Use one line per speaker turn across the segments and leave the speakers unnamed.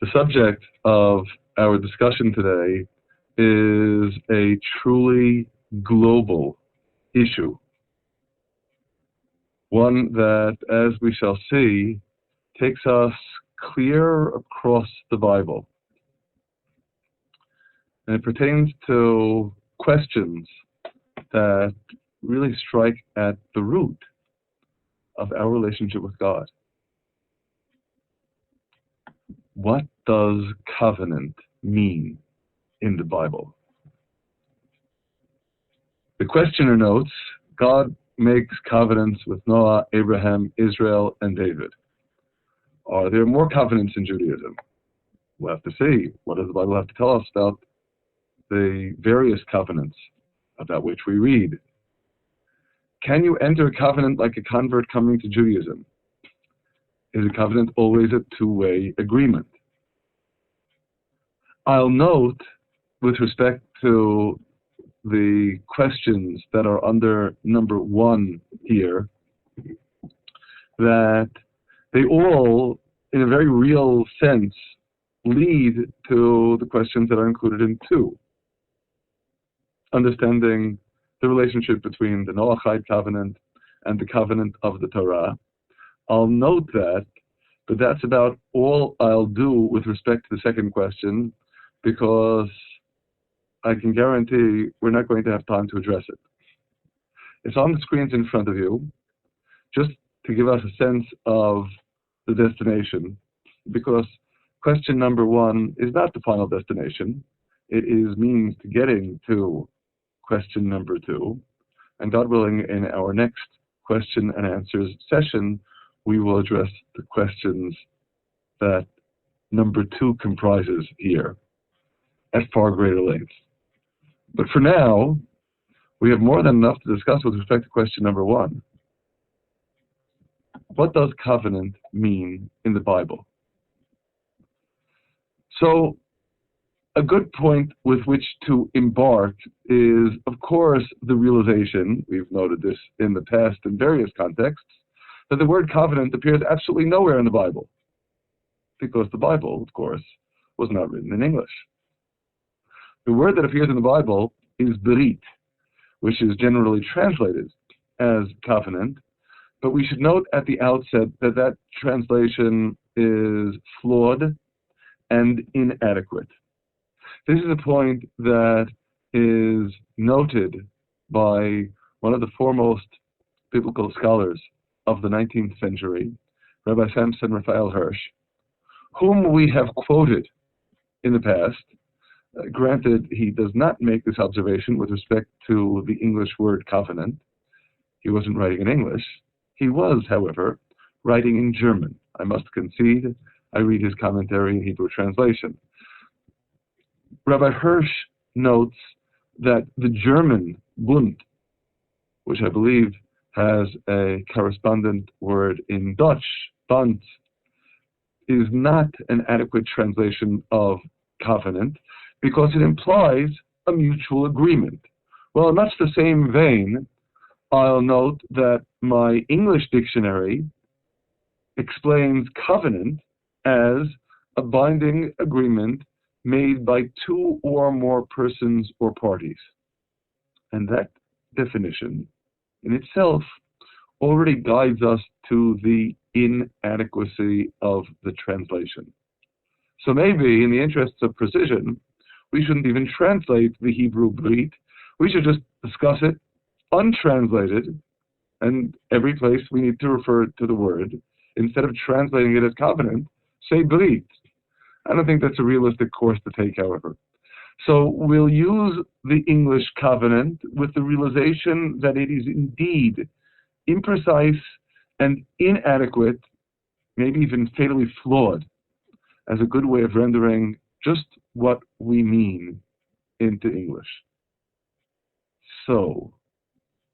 The subject of our discussion today is a truly global issue, one that, as we shall see, takes us clear across the Bible. And it pertains to questions that really strike at the root of our relationship with God. What does covenant mean in the Bible? The questioner notes, God makes covenants with Noah, Abraham, Israel, and David. Are there more covenants in Judaism? We'll have to see. What does the Bible have to tell us about the various covenants about which we read? Can you enter a covenant like a convert coming to Judaism? Is a covenant always a two-way agreement? I'll note, with respect to the questions that are under number 1 here, that they all, in a very real sense, lead to the questions that are included in 2. Understanding the relationship between the Noahide covenant and the covenant of the Torah. I'll note that, but that's about all I'll do with respect to the second question, because I can guarantee we're not going to have time to address it. It's on the screens in front of you, just to give us a sense of the destination, because question number 1 is not the final destination. It is means to getting to question number 2, and God willing, in our next question and answers session, we will address the questions that number 2 comprises here at far greater length. But for now, we have more than enough to discuss with respect to question number 1. What does covenant mean in the Bible? So, a good point with which to embark is, of course, the realization, we've noted this in the past in various contexts, that the word covenant appears absolutely nowhere in the Bible, because the Bible, of course, was not written in English. The word that appears in the Bible is berit, which is generally translated as covenant, but we should note at the outset that that translation is flawed and inadequate. This is a point that is noted by one of the foremost biblical scholars of the 19th century, Rabbi Samson Raphael Hirsch, whom we have quoted in the past. Granted, he does not make this observation with respect to the English word covenant. He wasn't writing in English. He was, however, writing in German. I must concede, I read his commentary in Hebrew translation. Rabbi Hirsch notes that the German Bund, which I believe has a correspondent word in Dutch, Bund, is not an adequate translation of covenant because it implies a mutual agreement. Well, in much the same vein, I'll note that my English dictionary explains covenant as a binding agreement made by 2 or more persons or parties. And that definition in itself already guides us to the inadequacy of the translation. So maybe, in the interests of precision, we shouldn't even translate the Hebrew brit. We should just discuss it untranslated, and every place we need to refer to the word, instead of translating it as covenant, say brit. I don't think that's a realistic course to take, however. So we'll use the English covenant with the realization that it is indeed imprecise and inadequate, maybe even fatally flawed, as a good way of rendering just what we mean into English. So,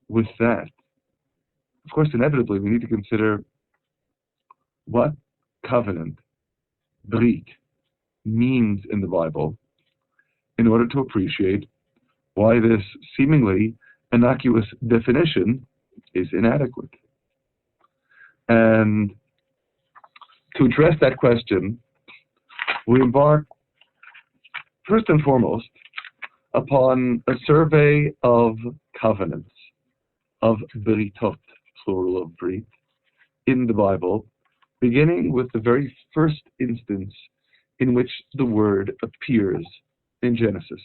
with that, of course, inevitably, we need to consider what covenant, brit, means in the Bible in order to appreciate why this seemingly innocuous definition is inadequate. And to address that question, we embark first and foremost upon a survey of covenants, of beritot, plural of brit, in the Bible, beginning with the very first instance in which the word appears in Genesis.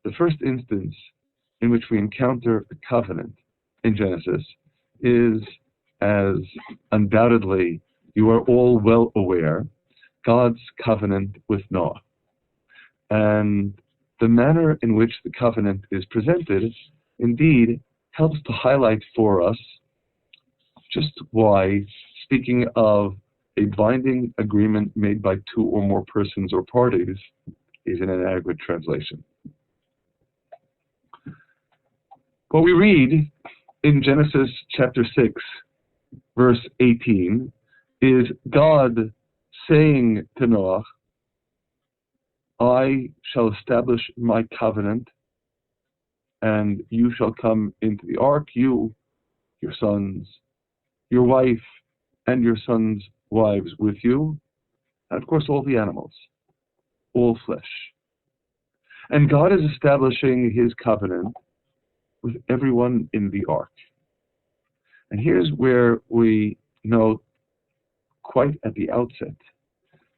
The first instance in which we encounter a covenant in Genesis is, as undoubtedly you are all well aware, God's covenant with Noah. And the manner in which the covenant is presented indeed helps to highlight for us just why speaking of a binding agreement made by two or more persons or parties is an inadequate translation. What we read in Genesis chapter 6, verse 18, is God saying to Noah, I shall establish my covenant, and you shall come into the ark, you, your sons, your wife, and your sons' wives with you, and of course all the animals, all flesh. And God is establishing his covenant with everyone in the ark. And here's where we note quite at the outset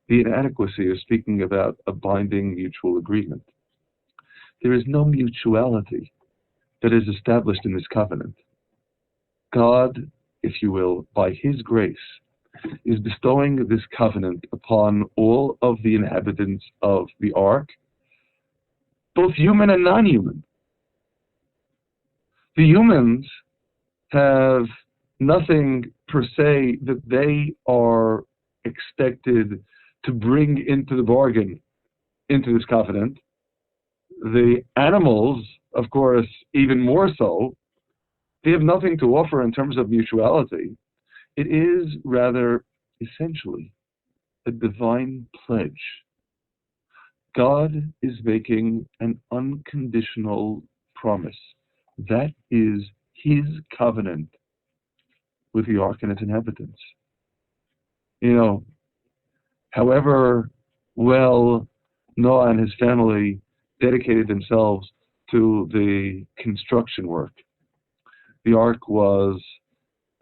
the inadequacy of speaking about a binding mutual agreement. There is no mutuality that is established in this covenant. God, if you will, by his grace, is bestowing this covenant upon all of the inhabitants of the ark, both human and non-human. The humans have nothing per se that they are expected to bring into the bargain, into this covenant. The animals, of course, even more so, they have nothing to offer in terms of mutuality. It is rather essentially a divine pledge. God is making an unconditional promise. That is his covenant with the ark and its inhabitants. You know, however well Noah and his family dedicated themselves to the construction work, the ark was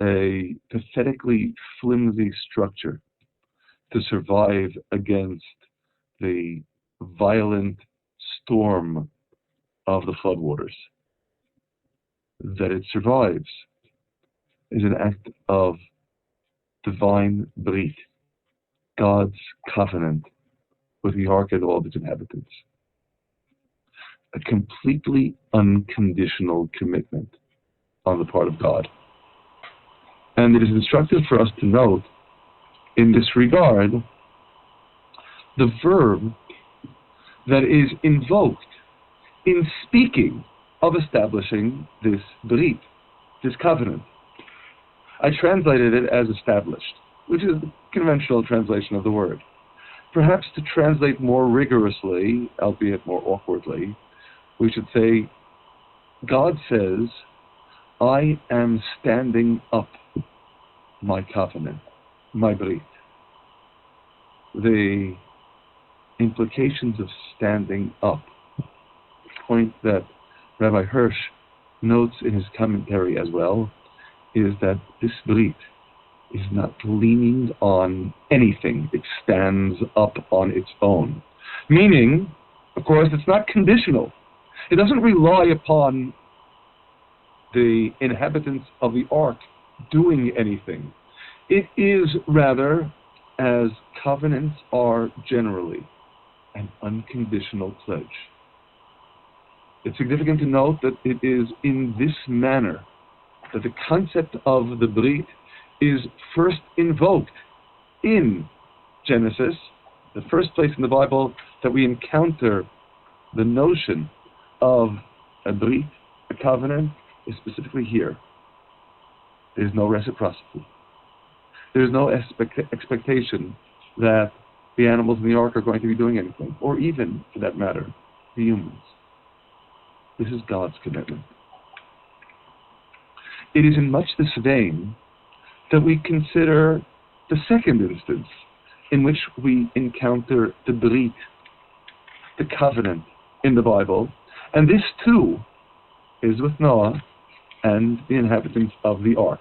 a pathetically flimsy structure to survive against the violent storm of the floodwaters. That it survives is an act of divine brit, God's covenant with the ark and all of its inhabitants. A completely unconditional commitment on the part of God. And it is instructive for us to note, in this regard, the verb that is invoked in speaking of establishing this brit, this covenant. I translated it as established, which is the conventional translation of the word. Perhaps to translate more rigorously, albeit more awkwardly, we should say, God says, I am standing up my covenant, my brit. The implications of standing up, the point that Rabbi Hirsch notes in his commentary as well, is that this brit is not leaning on anything. It stands up on its own. Meaning, of course, it's not conditional. It doesn't rely upon the inhabitants of the ark doing anything. It is rather, as covenants are generally, an unconditional pledge. It's significant to note that it is in this manner that the concept of the brit is first invoked in Genesis, the first place in the Bible that we encounter the notion of a brit, a covenant, is specifically here. There's no reciprocity. There's no expectation that the animals in the ark are going to be doing anything, or even, for that matter, the humans. This is God's commitment. It is in much this vein that we consider the second instance in which we encounter the Brit, the covenant in the Bible, and this too is with Noah and the inhabitants of the ark.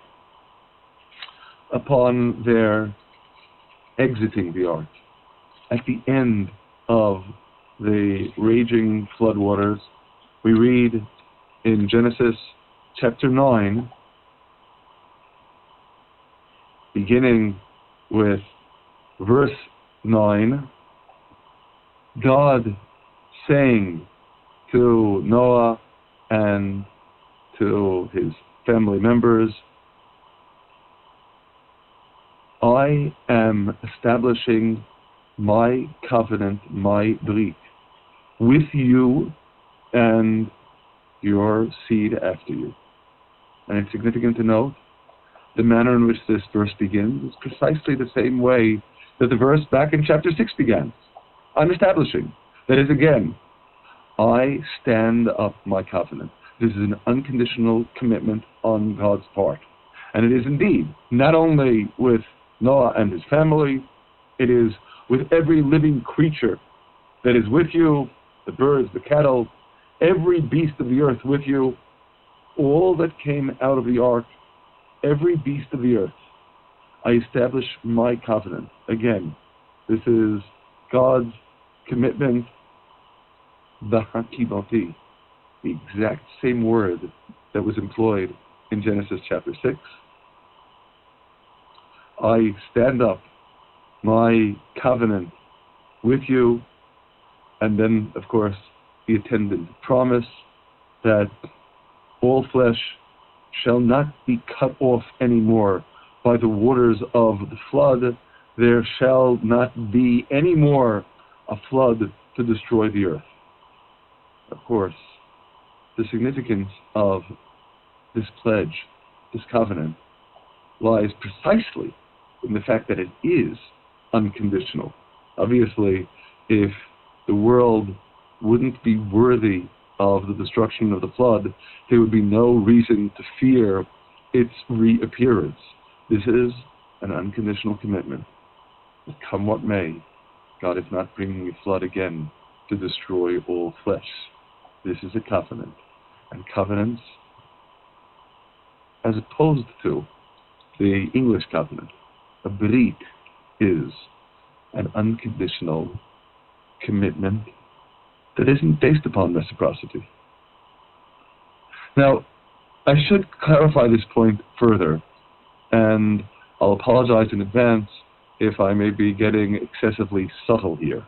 Upon their exiting the ark, at the end of the raging floodwaters, we read in Genesis chapter 9, beginning with verse 9, God saying to Noah and to his family members, I am establishing my covenant, my brit, with you and your seed after you. And it's significant to note the manner in which this verse begins is precisely the same way that the verse back in chapter 6 began. I'm establishing. That is, again, I stand up my covenant. This is an unconditional commitment on God's part. And it is indeed not only with Noah and his family, it is with every living creature that is with you, the birds, the cattle, every beast of the earth with you, all that came out of the ark, every beast of the earth. I establish my covenant. Again, this is God's commitment, the hakibati, the exact same word that was employed in Genesis chapter 6. I stand up my covenant with you, and then, of course, the attendant promise that all flesh shall not be cut off anymore by the waters of the flood. There shall not be any more a flood to destroy the earth. Of course, the significance of this pledge, this covenant, lies precisely in the fact that it is unconditional. Obviously, if the world wouldn't be worthy of the destruction of the flood, there would be no reason to fear its reappearance. This is an unconditional commitment. Come what may, God is not bringing a flood again to destroy all flesh. This is a covenant. And covenants, as opposed to the English covenant, a brit is an unconditional commitment that isn't based upon reciprocity. Now, I should clarify this point further, and I'll apologize in advance if I may be getting excessively subtle here.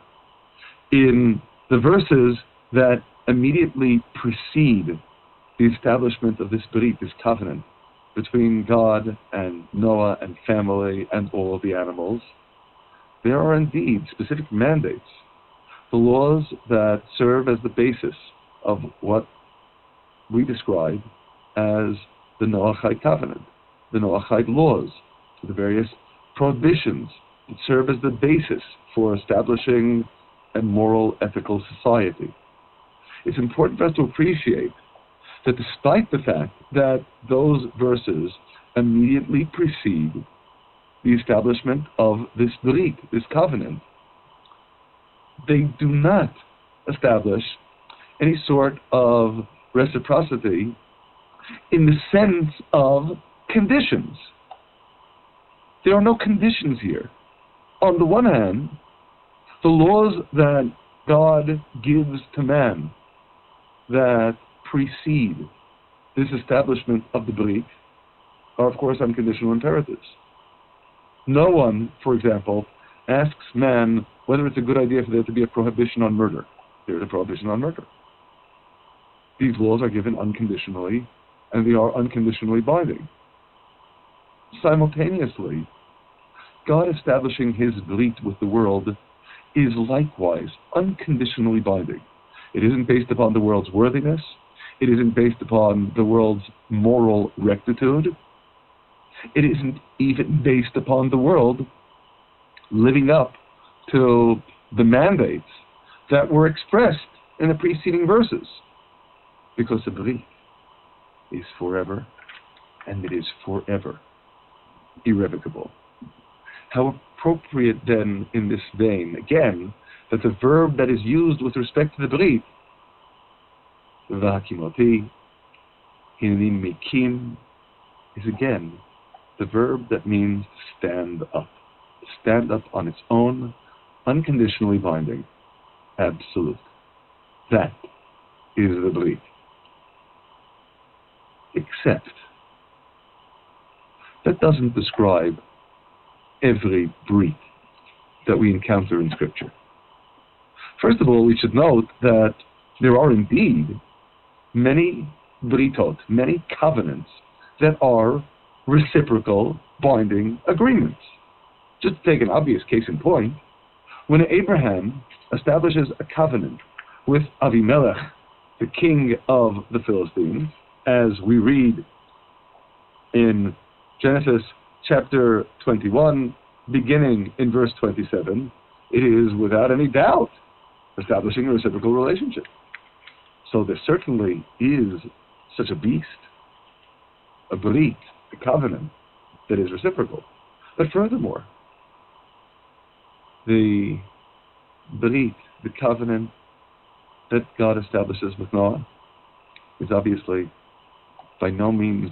In the verses that immediately precede the establishment of this brit, this covenant, between God and Noah and family and all of the animals, there are indeed specific mandates, the laws that serve as the basis of what we describe as the Noahide covenant, the Noahide laws, the various prohibitions that serve as the basis for establishing a moral, ethical society. It's important for us to appreciate that despite the fact that those verses immediately precede the establishment of this brit, this covenant, they do not establish any sort of reciprocity in the sense of conditions. There are no conditions here. On the one hand, the laws that God gives to man that precede this establishment of the brit are, of course, unconditional imperatives. No one, for example, asks man whether it's a good idea for there to be a prohibition on murder. There is a prohibition on murder. These laws are given unconditionally, and they are unconditionally binding. Simultaneously, God establishing his brit with the world is likewise unconditionally binding. It isn't based upon the world's worthiness. It isn't based upon the world's moral rectitude. It isn't even based upon the world living up to the mandates that were expressed in the preceding verses. Because the brit is forever, and it is forever irrevocable. How appropriate then in this vein, again, that the verb that is used with respect to the Brit, V'hakimoti, Hinim Mikim, is again the verb that means stand up. Stand up on its own, unconditionally binding, absolute. That is the Brit. Except, that doesn't describe every Brit that we encounter in Scripture. First of all, we should note that there are indeed many Britot, many covenants that are reciprocal binding agreements. Just to take an obvious case in point, when Abraham establishes a covenant with Avimelech, the king of the Philistines, as we read in Genesis chapter 21, beginning in verse 27, it is without any doubt establishing a reciprocal relationship. So there certainly is such a beast, a brit, a covenant that is reciprocal. But furthermore, the brit, the covenant that God establishes with Noah, is obviously by no means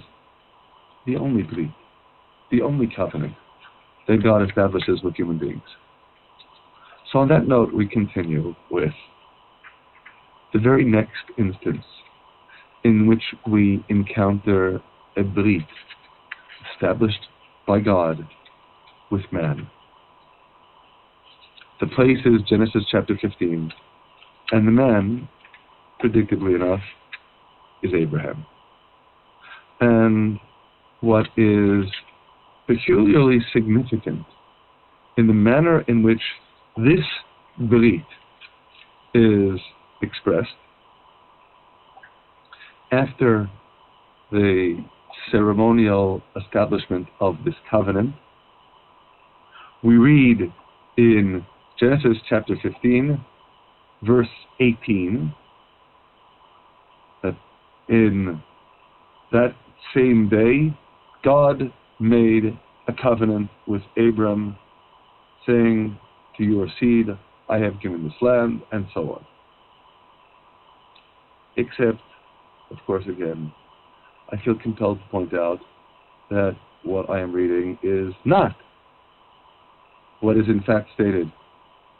the only brit, the only covenant that God establishes with human beings. So on that note, we continue with the very next instance in which we encounter a brit established by God with man. The place is Genesis chapter 15, and the man, predictably enough, is Abraham. And what is peculiarly significant in the manner in which this brit is expressed after the ceremonial establishment of this covenant, we read in Genesis chapter 15, verse 18, that in that same day, God made a covenant with Abram, saying, to your seed I have given this land, and so on. Except, of course, again, I feel compelled to point out that what I am reading is not what is in fact stated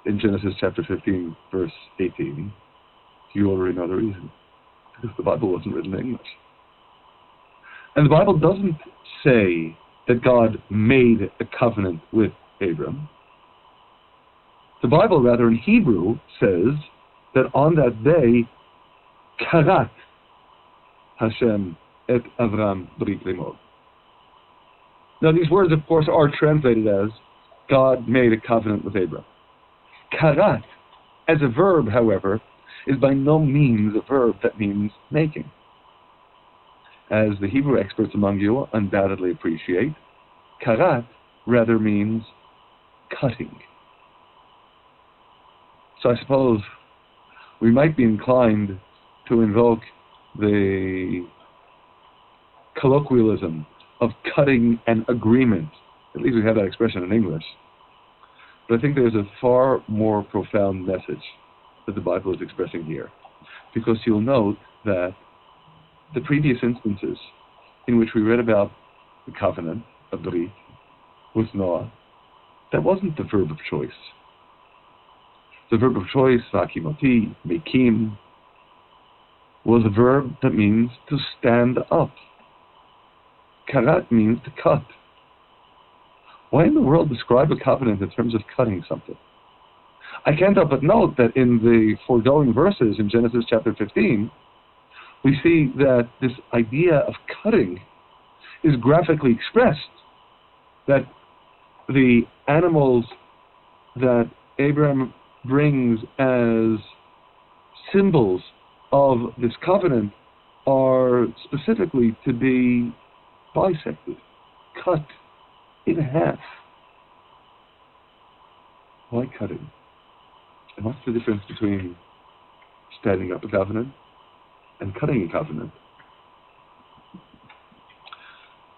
in Genesis chapter 15, verse 18. You already know the reason. Because the Bible wasn't written in English. And the Bible doesn't say that God made a covenant with Abram. The Bible, rather in Hebrew, says that on that day, Karat Hashem et Avram Brit Limod. Now these words, of course, are translated as God made a covenant with Abram. Karat, as a verb, however, is by no means a verb that means making. As the Hebrew experts among you undoubtedly appreciate, karat rather means cutting. So I suppose we might be inclined to invoke the colloquialism of cutting an agreement. At least we have that expression in English. But I think there's a far more profound message that the Bible is expressing here. Because you'll note that the previous instances in which we read about the covenant of Brit with Noah, that wasn't the verb of choice. The verb of choice, vakimoti, mekim, was a verb that means to stand up. Karat means to cut. Why in the world describe a covenant in terms of cutting something? I can't help but note that in the foregoing verses in Genesis chapter 15, we see that this idea of cutting is graphically expressed. That the animals that Abraham brings as symbols of this covenant are specifically to be bisected, cut in half. Why cutting? And what's the difference between standing up a covenant and cutting a covenant?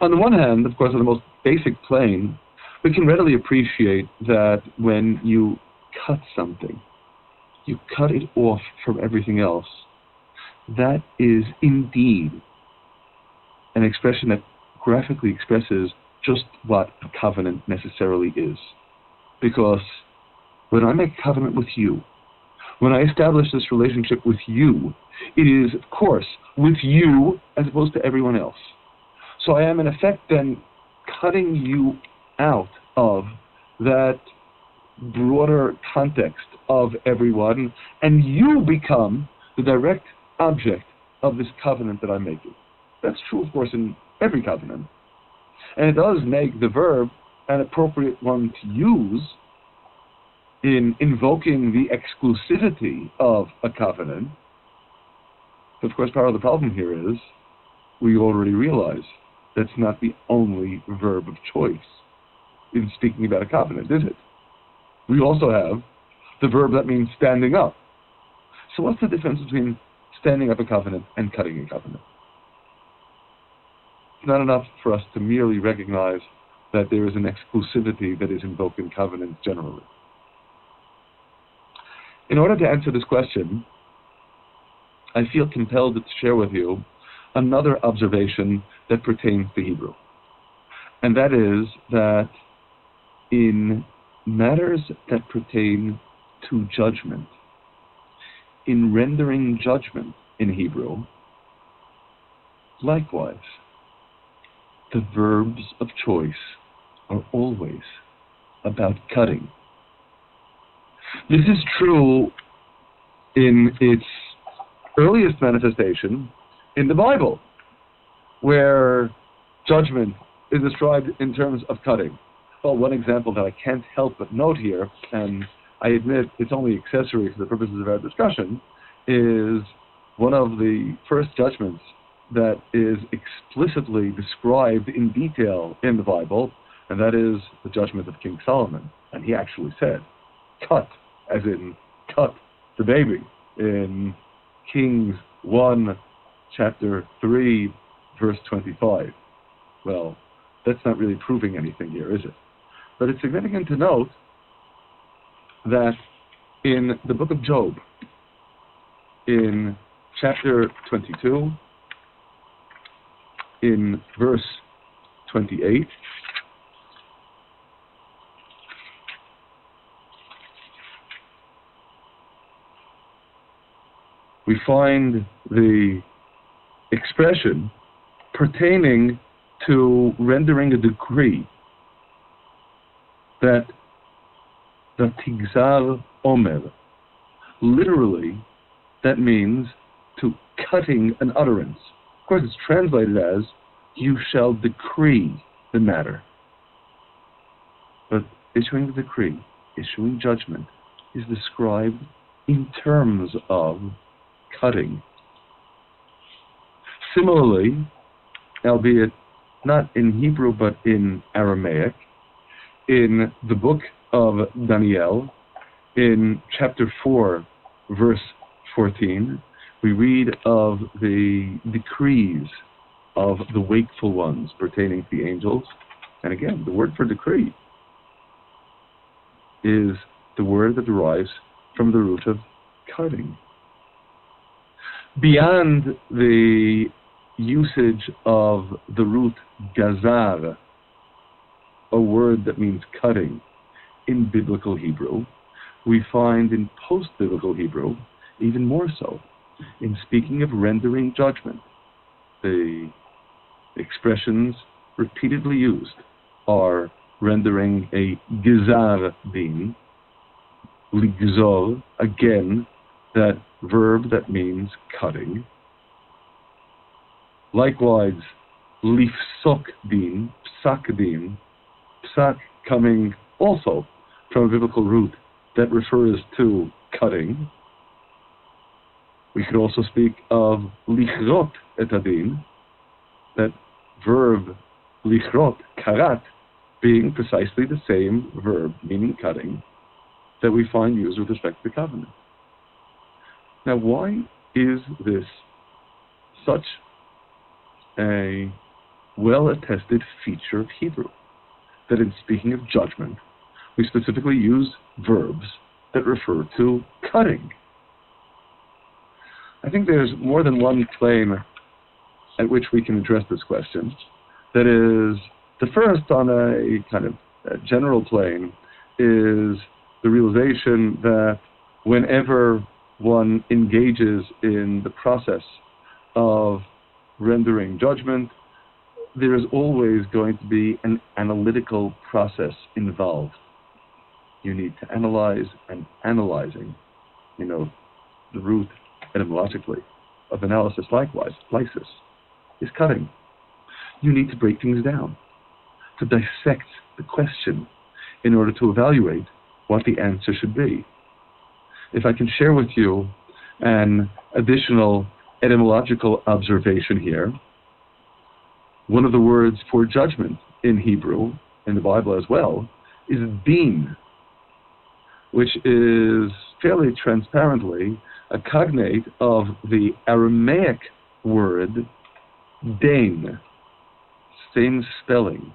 On the one hand, of course, on the most basic plane, We can readily appreciate that when you cut something, you cut it off from everything else. That is indeed an expression that graphically expresses just what a covenant necessarily is. Because when I make a covenant with you, when I establish this relationship with you, it is, of course, with you as opposed to everyone else. So I am, in effect, then cutting you out of that broader context of everyone, and you become the direct object of this covenant that I'm making. That's true, of course, in every covenant. And it does make the verb an appropriate one to use in invoking the exclusivity of a covenant. But of course, part of the problem here is we already realize that's not the only verb of choice in speaking about a covenant, is it? We also have the verb that means standing up. So what's the difference between standing up a covenant and cutting a covenant? It's not enough for us to merely recognize that there is an exclusivity that is invoked in covenants generally. In order to answer this question, I feel compelled to share with you another observation that pertains to Hebrew. And that is that in matters that pertain to judgment, in rendering judgment in Hebrew, likewise, the verbs of choice are always about cutting. This is true in its earliest manifestation in the Bible, where judgment is described in terms of cutting. Well, one example that I can't help but note here, and I admit it's only accessory for the purposes of our discussion, is one of the first judgments that is explicitly described in detail in the Bible, and that is the judgment of King Solomon. And he actually said, cut, as in cut the baby, in Kings 1, chapter 3, verse 25. Well, that's not really proving anything here, is it? But it's significant to note that in the book of Job, in chapter 22, in verse 28, we find the expression pertaining to rendering a decree that the tigzar omer, literally, that means to cutting an utterance. Of course, it's translated as, you shall decree the matter. But issuing the decree, issuing judgment, is described in terms of cutting. Similarly, albeit not in Hebrew but in Aramaic, in the book of Daniel, in chapter 4, verse 14, we read of the decrees of the wakeful ones pertaining to the angels. And again, the word for decree is the word that derives from the root of cutting. Beyond the usage of the root gazar, a word that means cutting, in biblical Hebrew, we find in post-biblical Hebrew even more so. In speaking of rendering judgment, the expressions repeatedly used are rendering a gizar din, ligzor, again, that verb that means cutting. Likewise, lifsok din, psak din, psak coming also from a biblical root that refers to cutting. We could also speak of lichrot et adin, that verb lichrot, karat, being precisely the same verb, meaning cutting, that we find used with respect to the covenant. Now, why is this such a well-attested feature of Hebrew? that in speaking of judgment, we specifically use verbs that refer to cutting. I think there's more than one plane at which we can address this question. That is, the first on a kind of general plane is the realization that whenever one engages in the process of rendering judgment, there is always going to be an analytical process involved. You need to analyze, and analyzing, the root etymologically of analysis likewise, lysis, is cutting. You need to break things down, to dissect the question in order to evaluate what the answer should be. If I can share with you an additional etymological observation here, one of the words for judgment in Hebrew, in the Bible as well, is din, which is fairly transparently a cognate of the Aramaic word dain, same spelling.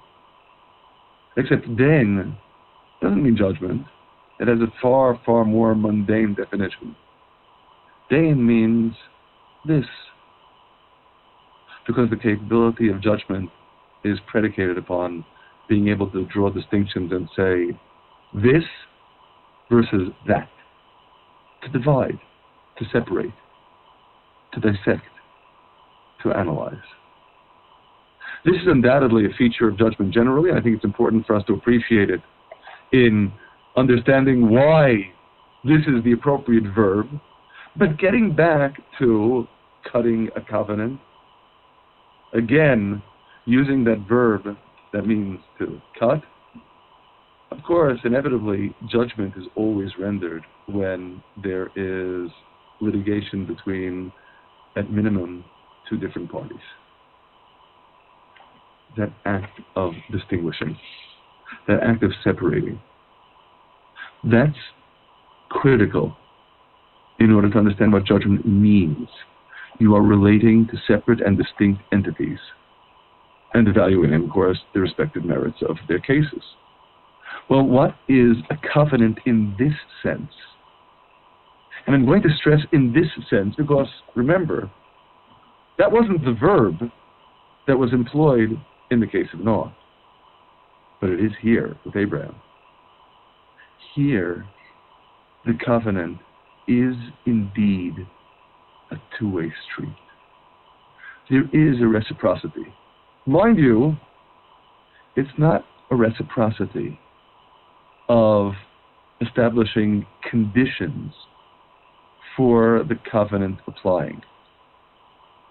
Except dain doesn't mean judgment. It has a far, far more mundane definition. Dain means this, because the capability of judgment is predicated upon being able to draw distinctions and say this versus that, to divide, to separate, to dissect, to analyze. This is undoubtedly a feature of judgment generally. I think it's important for us to appreciate it in understanding why this is the appropriate verb. But getting back to cutting a covenant, again, using that verb that means to cut, of course, inevitably, judgment is always rendered when there is litigation between, at minimum, two different parties. That act of distinguishing, that act of separating, that's critical in order to understand what judgment means. You are relating to separate and distinct entities and evaluating, of course, the respective merits of their cases. Well, what is a covenant in this sense? And I'm going to stress in this sense because, remember, that wasn't the verb that was employed in the case of Noah, but it is here with Abraham. Here, the covenant is indeed a two-way street. There is a reciprocity. Mind you, it's not a reciprocity of establishing conditions for the covenant applying.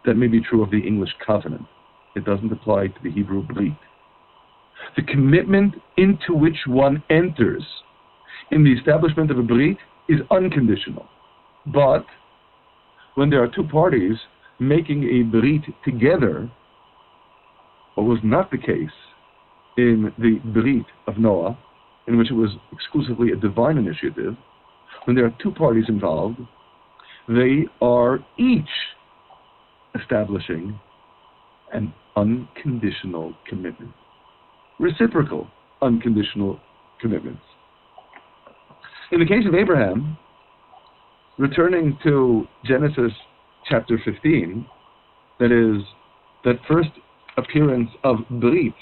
That may be true of the English covenant. It doesn't apply to the Hebrew brit. The commitment into which one enters in the establishment of a brit is unconditional. But when there are two parties making a brit together, what was not the case in the brit of Noah, in which it was exclusively a divine initiative, when there are two parties involved, they are each establishing an unconditional commitment. Reciprocal unconditional commitments. In the case of Abraham, returning to Genesis chapter 15, that is, that first appearance of Brit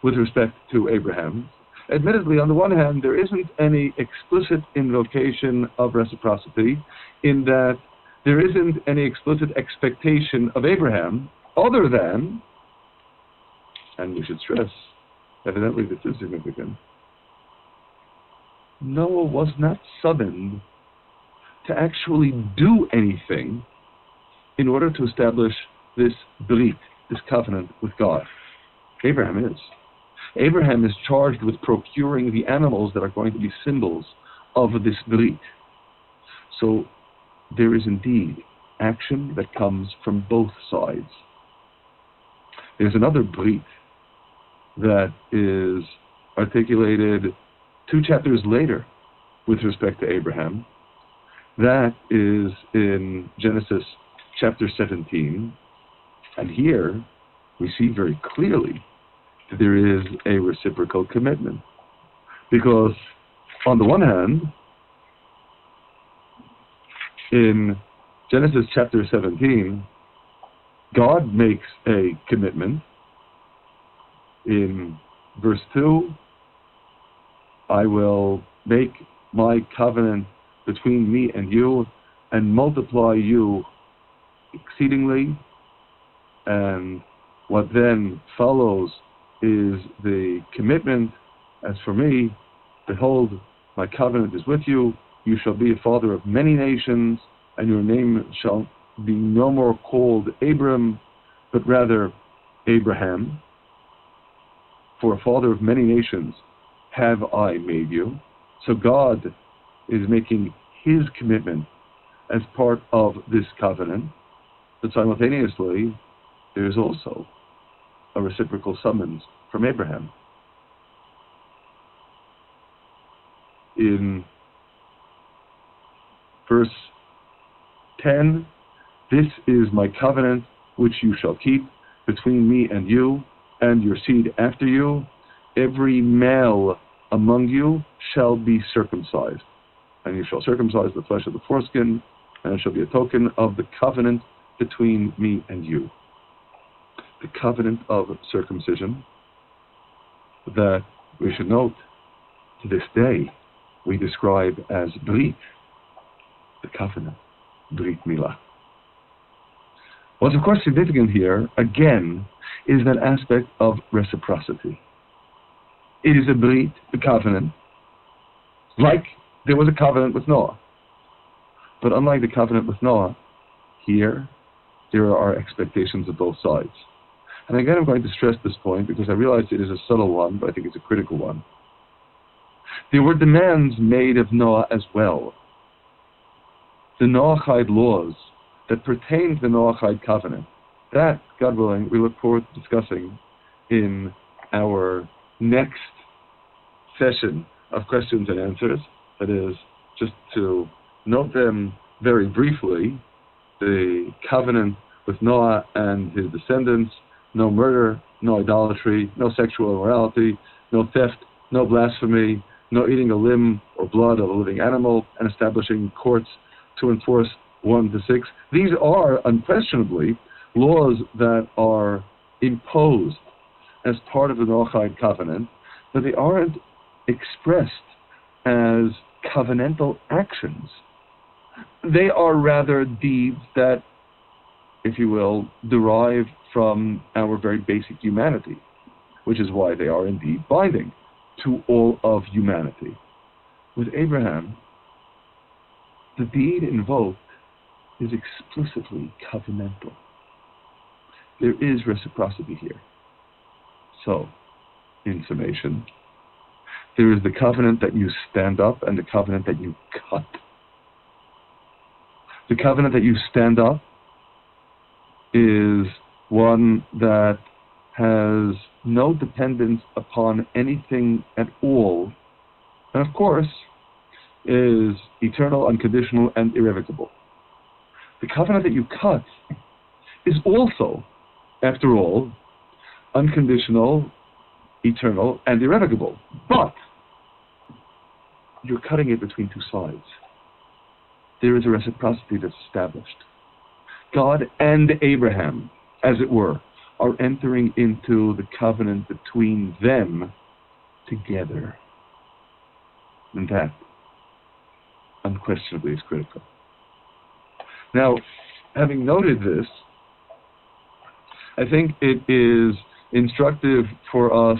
with respect to Abraham, admittedly, on the one hand, there isn't any explicit invocation of reciprocity in that there isn't any explicit expectation of Abraham other than, and we should stress, evidently this is significant, Noah was not summoned to actually do anything in order to establish this brit, this covenant with God. Abraham is. Abraham is charged with procuring the animals that are going to be symbols of this brit. So there is indeed action that comes from both sides. There's another brit that is articulated 2 chapters later with respect to Abraham. That is in Genesis chapter 17. And here we see very clearly that there is a reciprocal commitment. Because on the one hand, in Genesis chapter 17, God makes a commitment. In verse 2, I will make my covenant between me and you and multiply you exceedingly. And what then follows is the commitment. As for me, behold, my covenant is with you. You shall be a father of many nations, and your name shall be no more called Abram, but rather Abraham. For a father of many nations have I made you. So God is making his commitment as part of this covenant, but simultaneously there is also a reciprocal summons from Abraham. In verse 10, this is my covenant which you shall keep between me and you and your seed after you. Every male among you shall be circumcised, and you shall circumcise the flesh of the foreskin, and it shall be a token of the covenant between me and you. The covenant of circumcision that we should note to this day we describe as Brit, the covenant, Brit Milah. What's of course significant here, again, is that aspect of reciprocity. It is a Brit, the covenant, like there was a covenant with Noah. But unlike the covenant with Noah, here there are expectations of both sides. And again, I'm going to stress this point because I realize it is a subtle one, but I think it's a critical one. There were demands made of Noah as well. The Noahide laws that pertain to the Noahide covenant, that, God willing, we look forward to discussing in our next session of questions and answers. That is, just to note them very briefly, the covenant with Noah and his descendants: no murder, no idolatry, no sexual immorality, no theft, no blasphemy, no eating a limb or blood of a living animal, and establishing courts to enforce 1 to 6. These are unquestionably laws that are imposed as part of the Noahide covenant, but they aren't expressed as covenantal actions. They are rather deeds that, if you will, derive from our very basic humanity, which is why they are indeed binding to all of humanity. With Abraham, the deed invoked is explicitly covenantal. There is reciprocity here. So, in summation, there is the covenant that you stand up and the covenant that you cut. The covenant that you stand up is one that has no dependence upon anything at all, and of course is eternal, unconditional, and irrevocable. The covenant that you cut is also, after all, unconditional, eternal, and irrevocable. But you're cutting it between two sides. There is a reciprocity that's established. God and Abraham, as it were, are entering into the covenant between them together. And that, unquestionably, is critical. Now, having noted this, I think it is instructive for us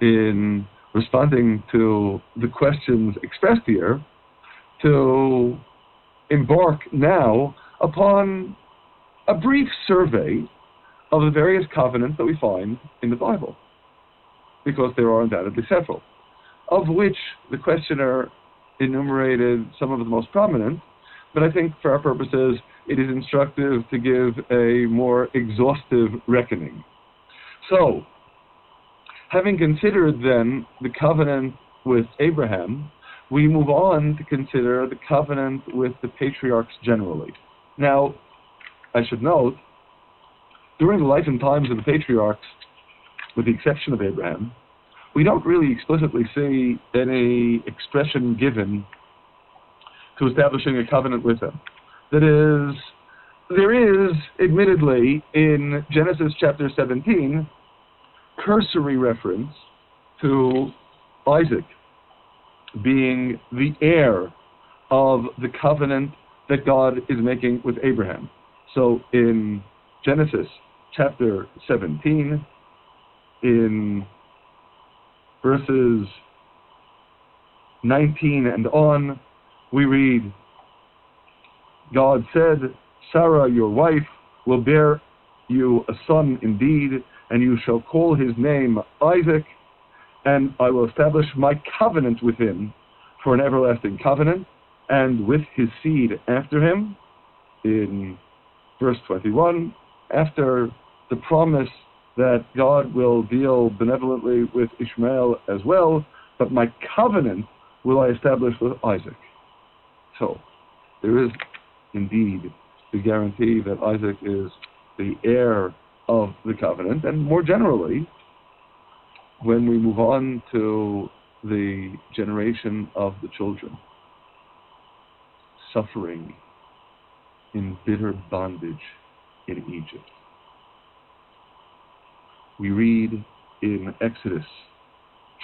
in responding to the questions expressed here to embark now upon a brief survey of the various covenants that we find in the Bible, because there are undoubtedly several, of which the questioner enumerated some of the most prominent, but I think for our purposes it is instructive to give a more exhaustive reckoning. So, having considered then the covenant with Abraham, we move on to consider the covenant with the patriarchs generally. Now, I should note, during the life and times of the patriarchs, with the exception of Abraham, we don't really explicitly see any expression given to establishing a covenant with him. That is, there is, admittedly, in Genesis chapter 17, cursory reference to Isaac being the heir of the covenant that God is making with Abraham. So in Genesis chapter 17, in verses 19 and on, we read, God said, Sarah, your wife, will bear you a son indeed, and you shall call his name Isaac, and I will establish my covenant with him for an everlasting covenant, and with his seed after him. In verse 21, after the promise that God will deal benevolently with Ishmael as well, but my covenant will I establish with Isaac. So, there is indeed the guarantee that Isaac is the heir of the covenant, and more generally, when we move on to the generation of the children, suffering in bitter bondage in Egypt. We read in Exodus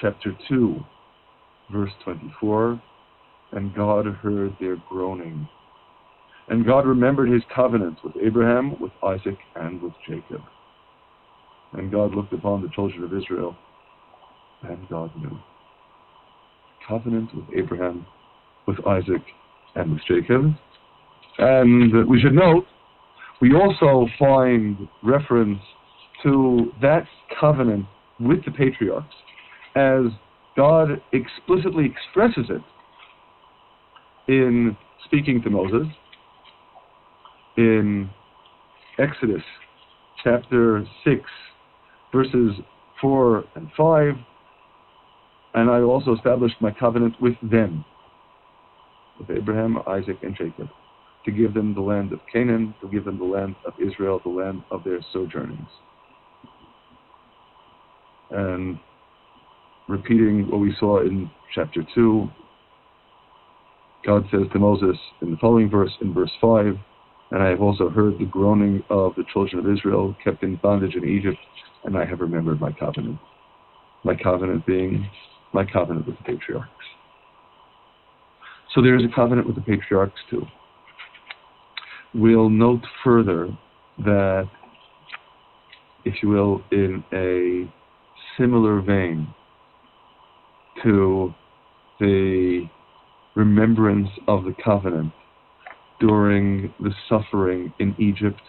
chapter 2, verse 24, and God heard their groaning. And God remembered his covenant with Abraham, with Isaac, and with Jacob. And God looked upon the children of Israel, and God knew. Covenant with Abraham, with Isaac, and with Jacob. And we should note, we also find reference to that covenant with the patriarchs as God explicitly expresses it in speaking to Moses in Exodus chapter 6, verses 4 and 5, and I also established my covenant with them, with Abraham, Isaac, and Jacob, to give them the land of Canaan, to give them the land of Israel, the land of their sojournings. And repeating what we saw in chapter 2, God says to Moses in the following verse, in verse 5, and I have also heard the groaning of the children of Israel kept in bondage in Egypt, and I have remembered my covenant. My covenant being my covenant with the patriarchs. So there is a covenant with the patriarchs too. We'll note further that, if you will, in a similar vein to the remembrance of the covenant during the suffering in Egypt,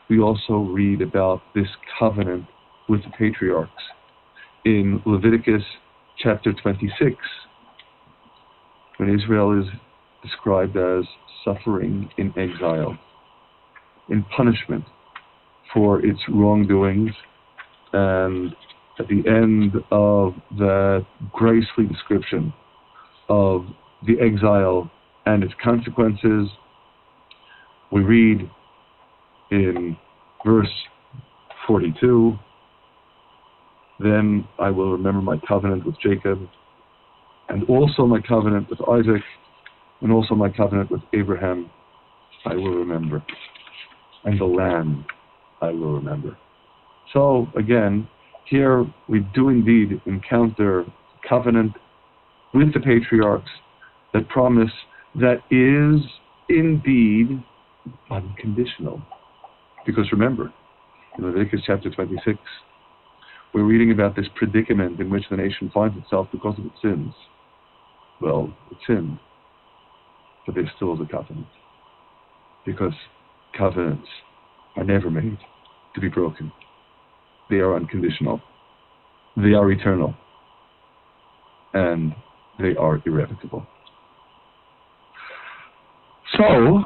we also read about this covenant with the patriarchs in Leviticus chapter 26, when Israel is described as suffering in exile, in punishment for its wrongdoings, and at the end of that gracefully description of the exile and its consequences, we read in verse 42, then I will remember my covenant with Jacob, and also my covenant with Isaac, and also my covenant with Abraham I will remember, and the land I will remember. So again, here we do indeed encounter covenant with the patriarchs, that promise that is indeed unconditional. Because remember, in Leviticus chapter 26, we're reading about this predicament in which the nation finds itself because of its sins. Well, it sinned, but there still is a covenant. Because covenants are never made to be broken. They are unconditional. They are eternal. And they are irrevocable. So,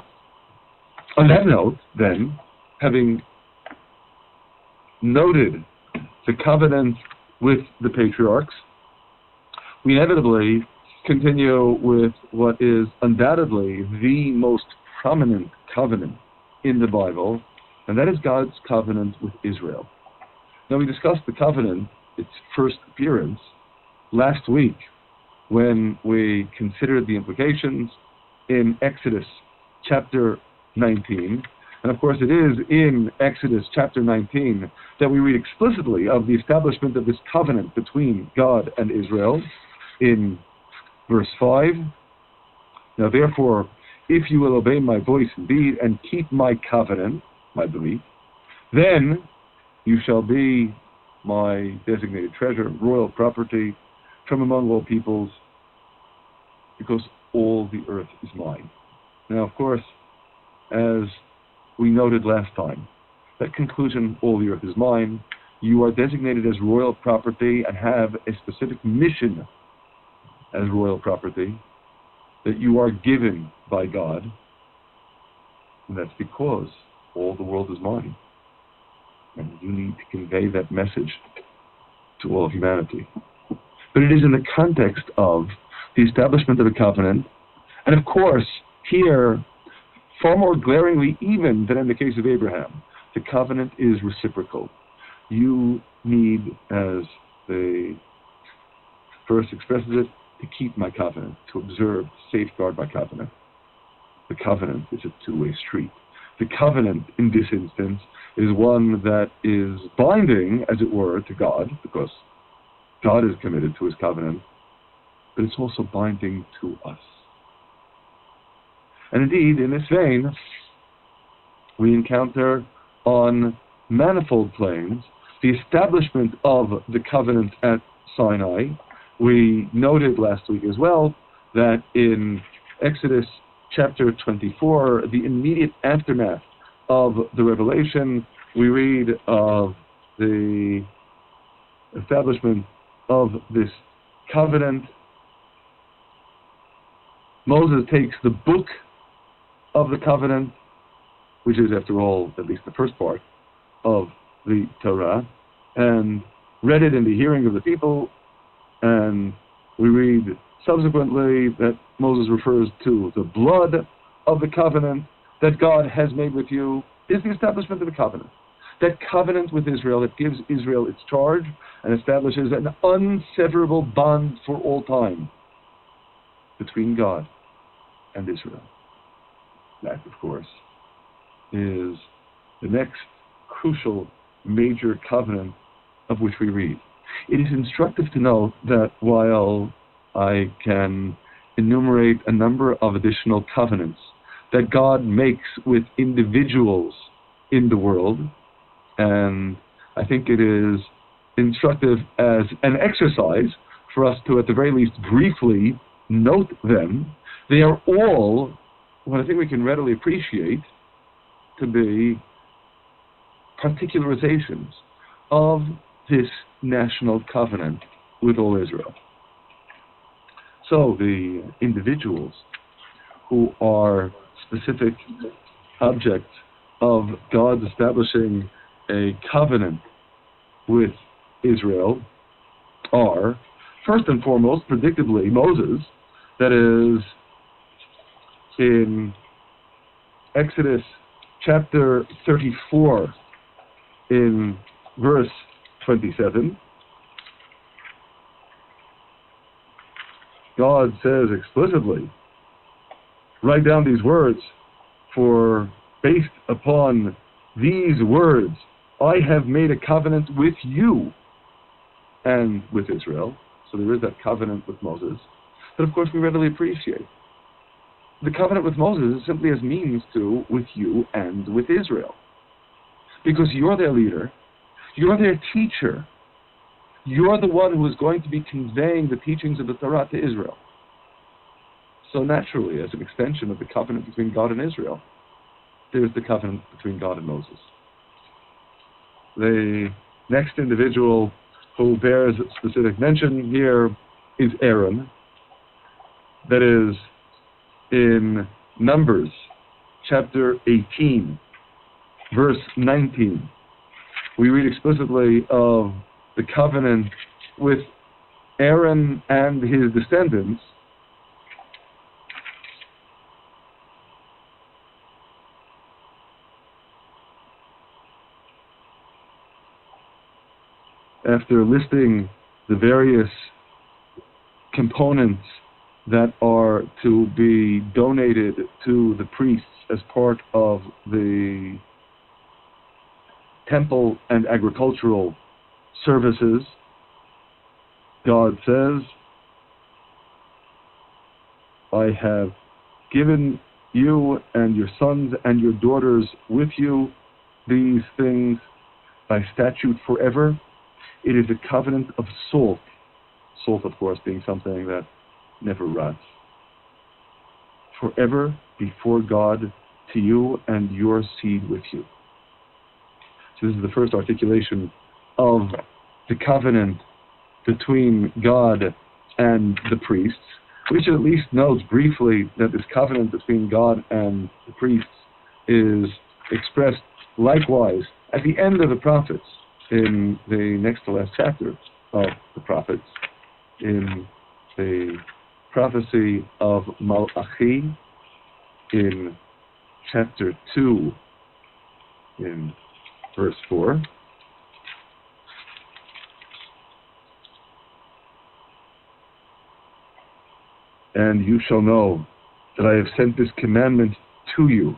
on that note, then, having noted the covenant with the patriarchs, we inevitably continue with what is undoubtedly the most prominent covenant in the Bible, and that is God's covenant with Israel. Now, we discussed the covenant, its first appearance, last week when we considered the implications in Exodus chapter 19. And of course, it is in Exodus chapter 19 that we read explicitly of the establishment of this covenant between God and Israel in verse 5. Now, therefore, if you will obey my voice indeed and keep my covenant, my belief, then you shall be my designated treasure, royal property from among all peoples, because all the earth is mine. Now, of course, as we noted last time, that conclusion, all the earth is mine, you are designated as royal property and have a specific mission as royal property that you are given by God, and that's because all the world is mine. And you need to convey that message to all of humanity. But it is in the context of the establishment of a covenant, and of course, here, far more glaringly even than in the case of Abraham, the covenant is reciprocal. You need, as the verse expresses it, to keep my covenant, to observe, to safeguard my covenant. The covenant is a two-way street. The covenant, in this instance, is one that is binding, as it were, to God, because God is committed to his covenant, but it's also binding to us. And indeed, in this vein, we encounter on manifold planes the establishment of the covenant at Sinai. We noted last week as well that in Exodus chapter 24, the immediate aftermath of the revelation, we read of the establishment of this covenant. Moses takes the book of the covenant, which is, after all, at least the first part of the Torah, and read it in the hearing of the people, and we read subsequently that Moses refers to the blood of the covenant that God has made with you is the establishment of the covenant. That covenant with Israel that gives Israel its charge and establishes an unseverable bond for all time between God and Israel. That, of course, is the next crucial major covenant of which we read. It is instructive to note that while I can enumerate a number of additional covenants that God makes with individuals in the world, and I think it is instructive as an exercise for us to, at the very least, briefly note them. They are all what I think we can readily appreciate to be particularizations of this national covenant with all Israel. So the individuals who are specific objects of God establishing a covenant with Israel are, first and foremost, predictably, Moses, that is, in Exodus chapter 34, in verse 27, God says explicitly, write down these words, for based upon these words, I have made a covenant with you and with Israel. So there is that covenant with Moses that, of course, we readily appreciate. The covenant with Moses is simply as means to with you and with Israel. Because you're their leader, you're their teacher, you're the one who is going to be conveying the teachings of the Torah to Israel. So naturally, as an extension of the covenant between God and Israel, there's the covenant between God and Moses. The next individual who bears specific mention here is Aaron. That is, in Numbers chapter 18, verse 19, we read explicitly of the covenant with Aaron and his descendants. after listing the various components that are to be donated to the priests as part of the temple and agricultural services, God says, I have given you and your sons and your daughters with you these things by statute forever. It is a covenant of salt. Salt, of course, being something that never rots. Forever before God, to you and your seed with you. So this is the first articulation of the covenant between God and the priests. We should at least note briefly that this covenant between God and the priests is expressed likewise at the end of the prophets, in the next to last chapter of the prophets, in the prophecy of Malachi, in chapter 2, in verse 4. And you shall know that I have sent this commandment to you,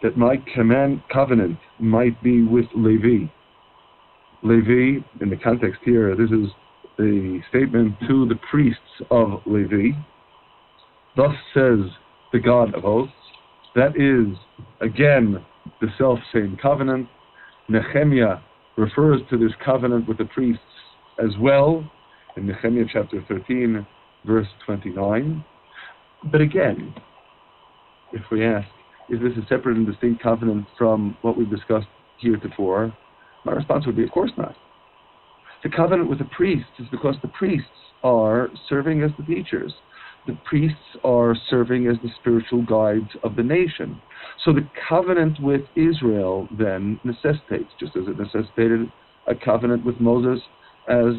that my covenant might be with Levi. Levi, in the context here, this is the statement to the priests of Levi. Thus says the God of hosts. That is, again, the self-same covenant. Nehemiah refers to this covenant with the priests as well, in Nehemiah chapter 13, verse 29. But again, if we ask, is this a separate and distinct covenant from what we've discussed heretofore? My response would be, of course not. The covenant with the priests is because the priests are serving as the teachers. The priests are serving as the spiritual guides of the nation. So the covenant with Israel then necessitates, just as it necessitated a covenant with Moses as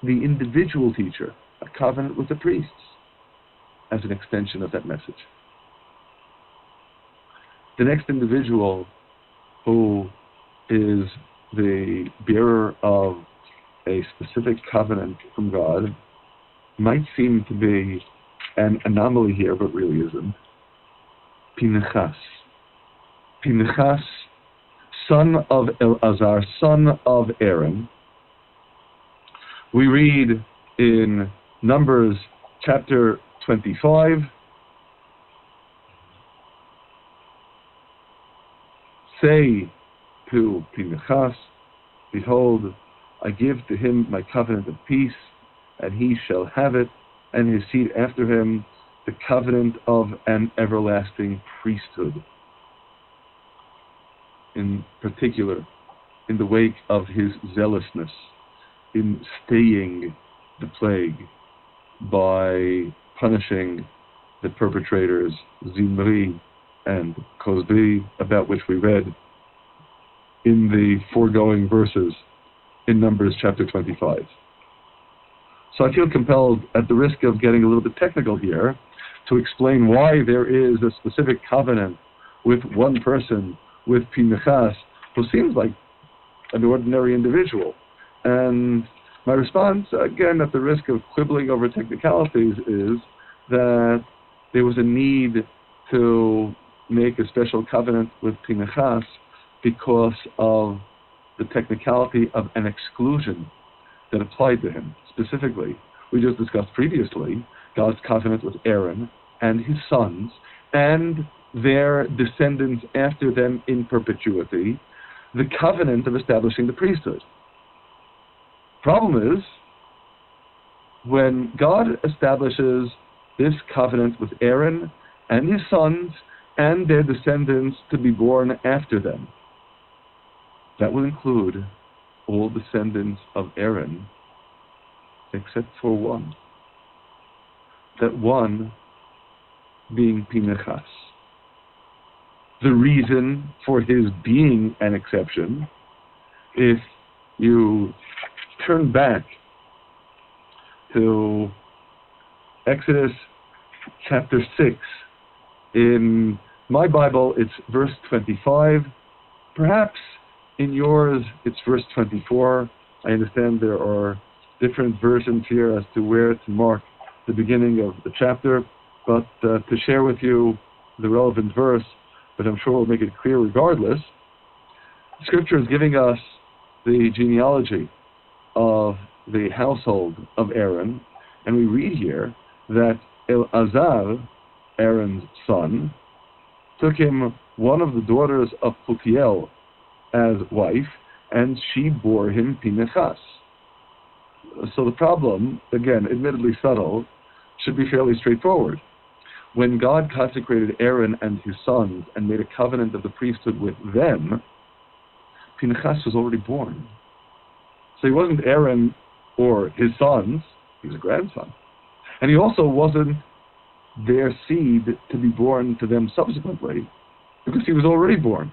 the individual teacher, a covenant with the priests as an extension of that message. The next individual who is the bearer of a specific covenant from God might seem to be an anomaly here, but really isn't. Pinchas. Pinchas, son of Eleazar, son of Aaron. We read in Numbers chapter 25, say to Pinchas, behold, I give to him my covenant of peace, and he shall have it, and his seed after him, the covenant of an everlasting priesthood. In particular, in the wake of his zealousness in staying the plague by punishing the perpetrators, Zimri and Cozbi, about which we read in the foregoing verses in Numbers chapter 25. So I feel compelled, at the risk of getting a little bit technical here, to explain why there is a specific covenant with one person, with Pinchas, who seems like an ordinary individual. And my response, again, at the risk of quibbling over technicalities, is that there was a need to make a special covenant with Pinchas because of the technicality of an exclusion that applied to him. Specifically, we just discussed previously God's covenant with Aaron and his sons and their descendants after them in perpetuity, the covenant of establishing the priesthood. Problem is, when God establishes this covenant with Aaron and his sons and their descendants to be born after them, that will include all descendants of Aaron except for one. That one being Pinchas. The reason for his being an exception, if you turn back to Exodus chapter 6, in my Bible it's verse 25, perhaps in yours it's verse 24. I understand there are different versions here as to where to mark the beginning of the chapter, but to share with you the relevant verse, but I'm sure we'll make it clear regardless. Scripture is giving us the genealogy of the household of Aaron, and we read here that Eleazar, Aaron's son, took him one of the daughters of Putiel as wife, and she bore him Pinchas. So the problem, again, admittedly subtle, should be fairly straightforward. When God consecrated Aaron and his sons and made a covenant of the priesthood with them, Pinchas was already born. So he wasn't Aaron or his sons, he was a grandson. And he also wasn't their seed to be born to them subsequently, because he was already born.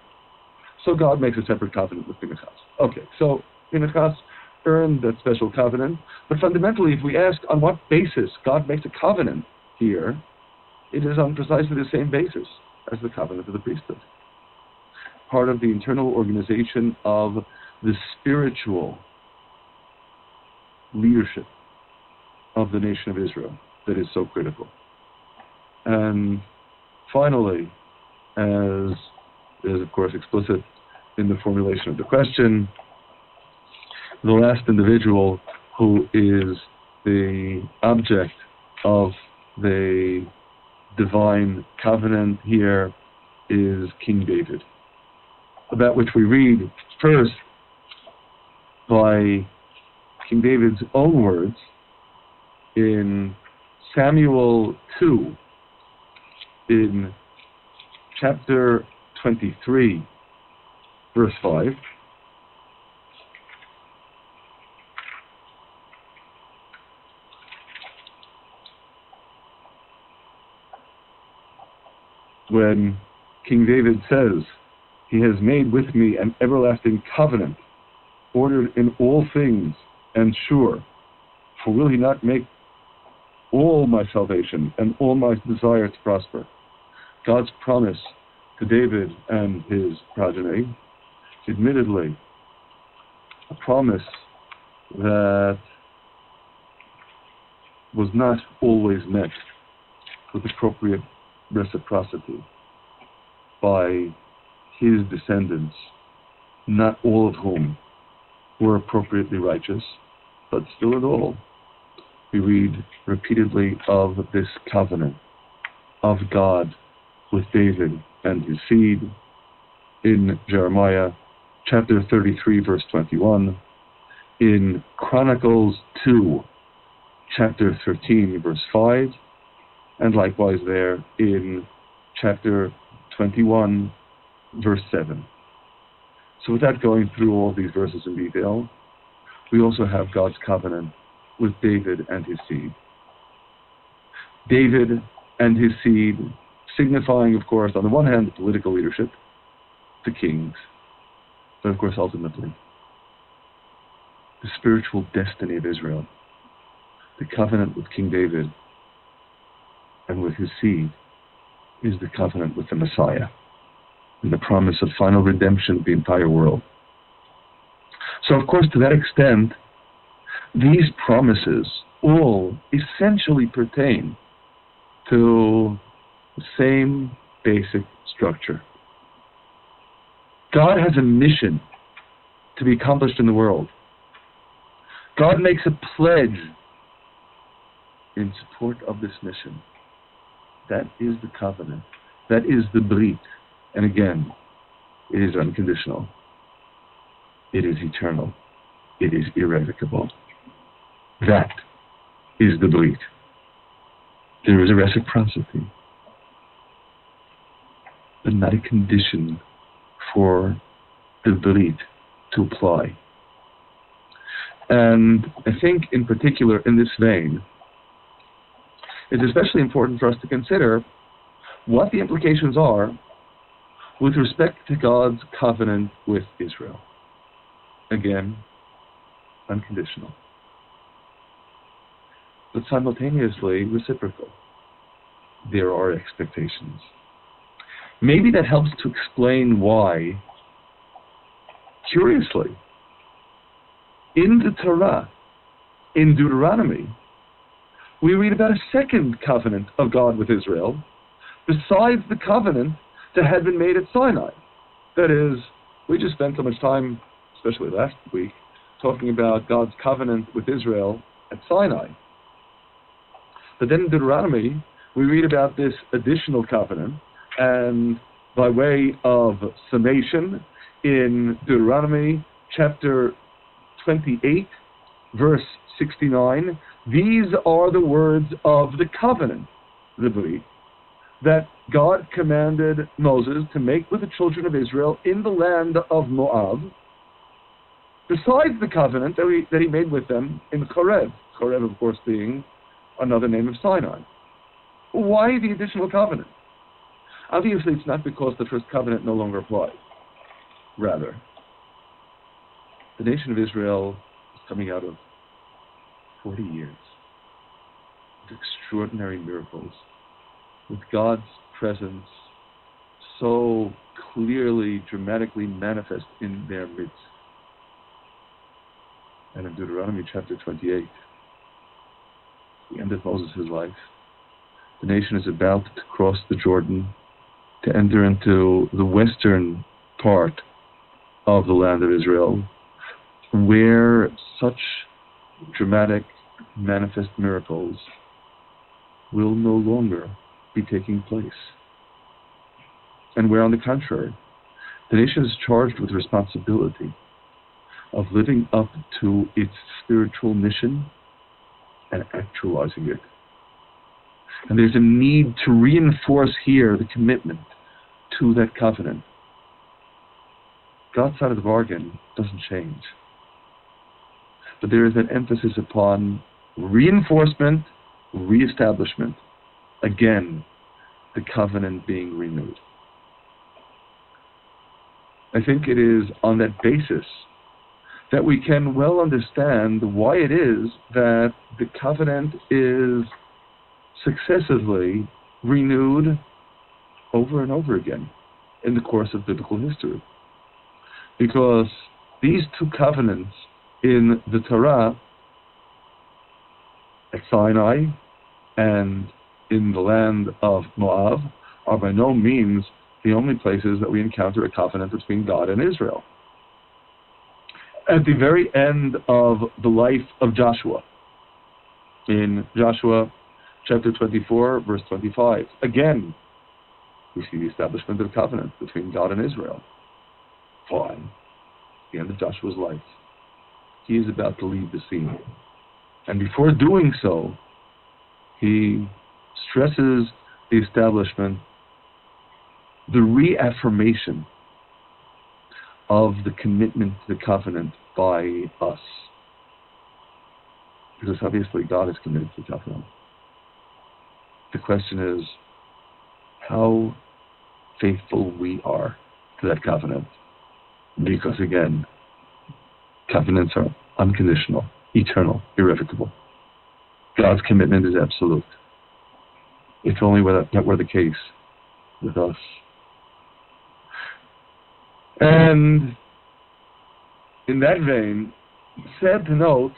So God makes a separate covenant with Pinchas. Okay, so Pinchas earned that special covenant, but fundamentally, if we ask on what basis God makes a covenant here, it is on precisely the same basis as the covenant of the priesthood. Part of the internal organization of the spiritual leadership of the nation of Israel that is so critical. And finally, as is of course explicit in the formulation of the question, the last individual who is the object of the divine covenant here is King David, about which we read first by King David's own words in Samuel 2, in chapter 23, verse 5. When King David says, "He has made with me an everlasting covenant, ordered in all things and sure, for will he not make all my salvation and all my desire to prosper?" God's promise to David and his progeny, admittedly, a promise that was not always met with appropriate reciprocity by his descendants, not all of whom were appropriately righteous, but still in all, we read repeatedly of this covenant of God with David and his seed in Jeremiah chapter 33, verse 21, in Chronicles 2, chapter 13, verse 5, and likewise there in chapter 21, verse 7. So without going through all these verses in detail, we also have God's covenant with David and his seed. David and his seed signifying, of course, on the one hand, the political leadership, the kings, but of course, ultimately, the spiritual destiny of Israel. The covenant with King David and with his seed is the covenant with the Messiah and the promise of final redemption of the entire world. So, of course, to that extent, these promises all essentially pertain to the same basic structure. God has a mission to be accomplished in the world. God makes a pledge in support of this mission. That is the covenant. That is the brit. And again, it is unconditional. It is eternal. It is irrevocable. That is the brit. There is a reciprocity, but not a condition for the brit to apply. And I think in particular in this vein, it's especially important for us to consider what the implications are with respect to God's covenant with Israel. Again, unconditional, but simultaneously reciprocal. There are expectations. Maybe that helps to explain why, curiously, In the Torah, in Deuteronomy, we read about a second covenant of God with Israel, besides the covenant that had been made at Sinai. That is, we just spent so much time, especially last week, talking about God's covenant with Israel at Sinai. But then in Deuteronomy, we read about this additional covenant, and by way of summation, in Deuteronomy chapter 28, verse 69, these are the words of the covenant, the belief, that God commanded Moses to make with the children of Israel in the land of Moab, besides the covenant that he made with them in Horeb. Horeb, of course, being another name of Sinai. Why the additional covenant? Obviously, it's not because the first covenant no longer applies. Rather, the nation of Israel is coming out of 40 years of extraordinary miracles, with God's presence so clearly, dramatically manifest in their midst. And in Deuteronomy chapter 28, the end of Moses' life, the nation is about to cross the Jordan to enter into the western part of the land of Israel, where such dramatic, manifest miracles will no longer be taking place. And where, on the contrary, the nation is charged with responsibility of living up to its spiritual mission and actualizing it. And there's a need to reinforce here the commitment to that covenant. God's side of the bargain doesn't change. But there is an emphasis upon reinforcement, reestablishment. Again, the covenant being renewed. I think it is on that basis that we can well understand why it is that the covenant is successively renewed over and over again in the course of biblical history. Because these two covenants in the Torah, at Sinai and in the land of Moab, are by no means the only places that we encounter a covenant between God and Israel. At the very end of the life of Joshua, in Joshua chapter 24, verse 25, again, we see the establishment of the covenant between God and Israel. Fine. The end of Joshua's life. He is about to leave the scene. And before doing so, he stresses the establishment, the reaffirmation of the commitment to the covenant by us. Because obviously God is committed to the covenant. The question is how faithful we are to that covenant. Because again, covenants are unconditional, eternal, irrevocable. God's commitment is absolute. If only that were the case with us. And in that vein, sad to note,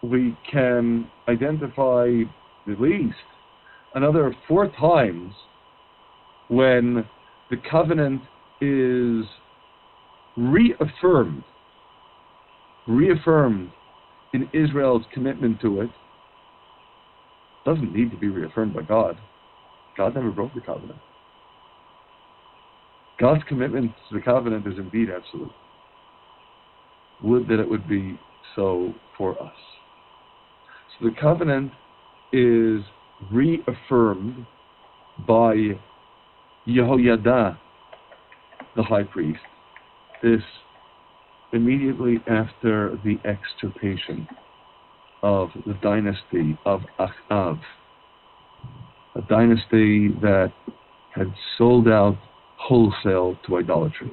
we can identify at least another 4 times when the covenant is reaffirmed in Israel's commitment to it. Doesn't need to be reaffirmed by God. God never broke the covenant. God's commitment to the covenant is indeed absolute. Would that it would be so for us. So the covenant is reaffirmed by Yehoiada, the high priest, this immediately after the extirpation of the dynasty of Achav, a dynasty that had sold out wholesale to idolatry,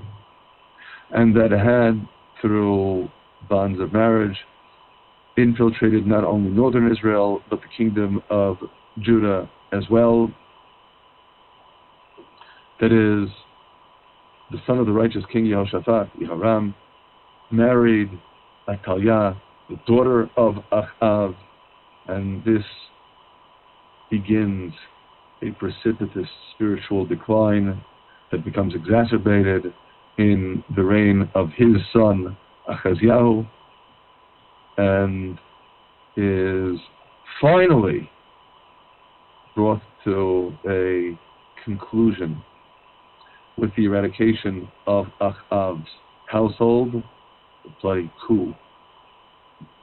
and that had, through bonds of marriage, infiltrated not only northern Israel, but the kingdom of Judah as well. That is, the son of the righteous king Yehoshaphat, Yehoram, married Atalyah, the daughter of Achav, and this begins a precipitous spiritual decline that becomes exacerbated in the reign of his son Achaziah, and is finally brought to a conclusion with the eradication of Achav's household, the bloody coup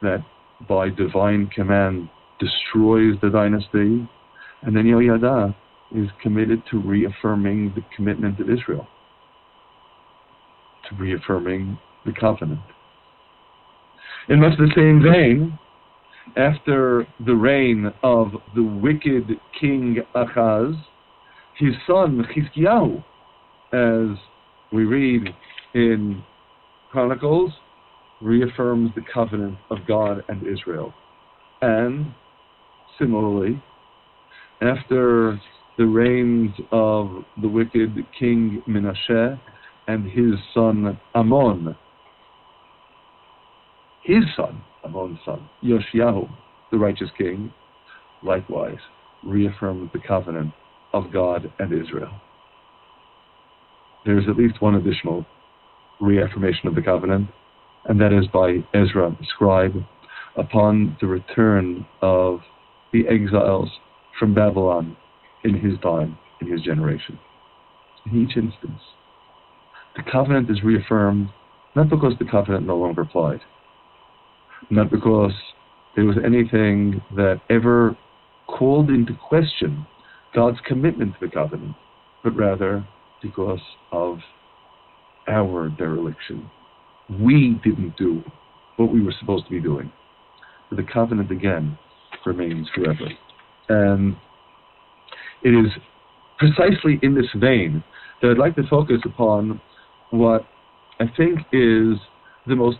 that by divine command destroys the dynasty, and then Yehoiada is committed to reaffirming the commitment of Israel, to reaffirming the covenant. In much the same vein, after the reign of the wicked king Achaz, his son Chizkiyahu, as we read in Chronicles, reaffirms the covenant of God and Israel. And similarly, after the reigns of the wicked king Menashe and his son Amon's son, Yoshiyahu, the righteous king, likewise reaffirmed the covenant of God and Israel. There is at least one additional reaffirmation of the covenant, and that is by Ezra the scribe upon the return of the exiles from Babylon in his time, in his generation. In each instance, the covenant is reaffirmed not because the covenant no longer applied, not because there was anything that ever called into question God's commitment to the covenant, but rather because of our dereliction. We didn't do what we were supposed to be doing. But the covenant, again, remains forever. And it is precisely in this vein that I'd like to focus upon what I think is the most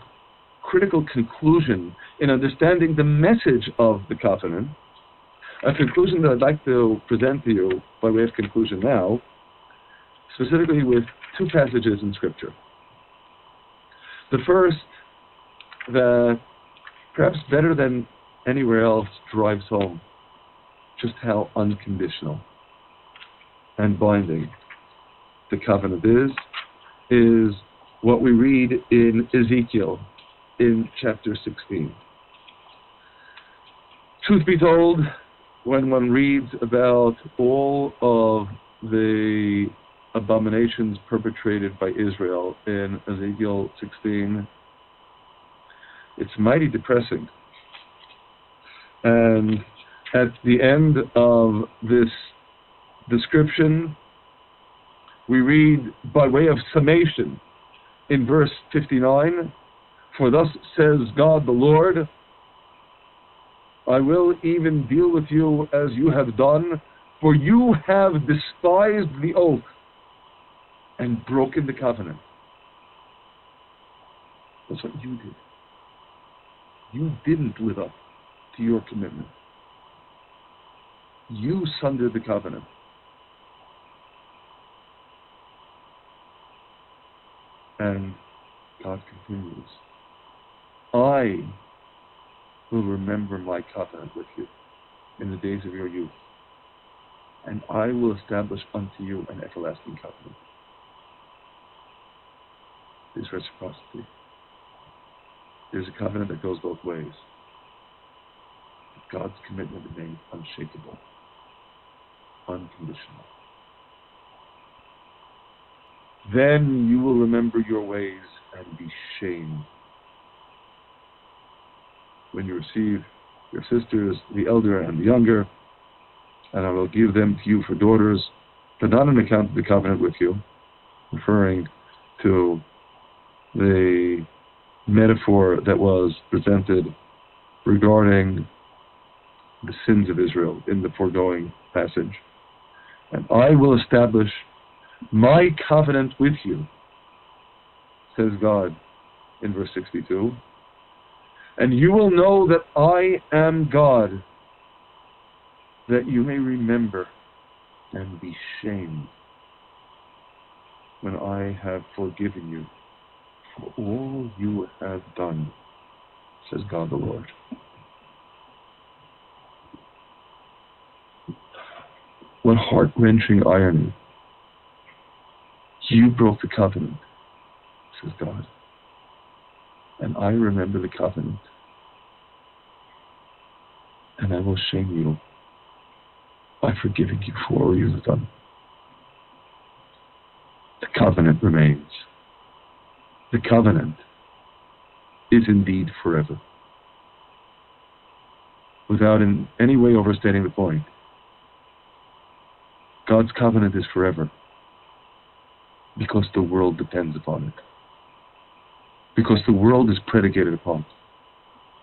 critical conclusion in understanding the message of the covenant, a conclusion that I'd like to present to you by way of conclusion now, specifically with two passages in Scripture. The first, that perhaps better than anywhere else drives home just how unconditional and binding the covenant is what we read in Ezekiel in chapter 16. Truth be told, when one reads about all of the abominations perpetrated by Israel in Ezekiel 16, it's mighty depressing. And at the end of this description, we read by way of summation in verse 59, "For thus says God the Lord, I will even deal with you as you have done, for you have despised the oath and broken the covenant." That's what you did. You didn't live up to your commitment. You sundered the covenant. And God continues, "I will remember my covenant with you in the days of your youth, and I will establish unto you an everlasting covenant." There's reciprocity. There's a covenant that goes both ways. God's commitment remains unshakable, unconditional. Then you will remember your ways and be shamed when you receive your sisters, the elder and the younger, and I will give them to you for daughters, but not on account of the covenant with you, referring to the metaphor that was presented regarding the sins of Israel in the foregoing passage. "And I will establish my covenant with you," says God in verse 62, "and you will know that I am God, that you may remember and be shamed when I have forgiven you for all you have done says God the Lord. What heart-wrenching irony. You broke the covenant, says God. And I remember the covenant. And I will shame you by forgiving you for all you have done. The covenant remains. The covenant is indeed forever. Without in any way overstating the point, God's covenant is forever because the world depends upon it. Because the world is predicated upon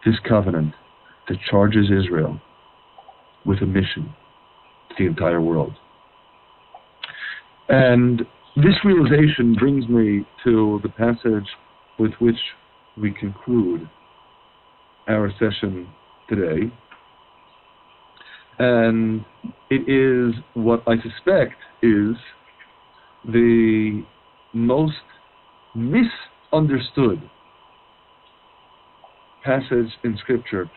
this covenant that charges Israel with a mission to the entire world. And this realization brings me to the passage with which we conclude our session today. And it is what I suspect is the most misunderstood passage in Scripture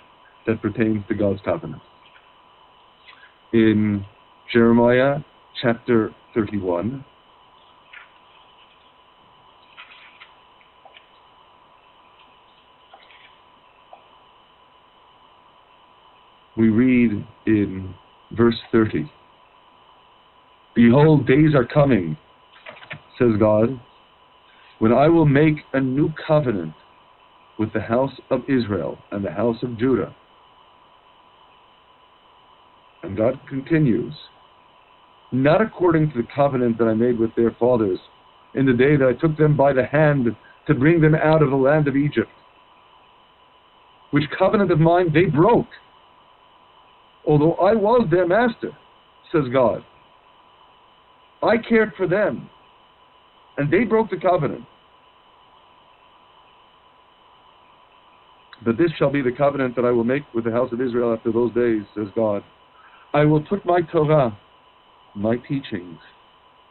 that pertains to God's covenant. In Jeremiah chapter 31, we read in verse 30, "Behold, days are coming, says God, when I will make a new covenant with the house of Israel and the house of Judah." And God continues, "Not according to the covenant that I made with their fathers in the day that I took them by the hand to bring them out of the land of Egypt, which covenant of mine they broke, although I was their master, says God. I cared for them, and they broke the covenant. But this shall be the covenant that I will make with the house of Israel after those days, says God. I will put my Torah, my teachings,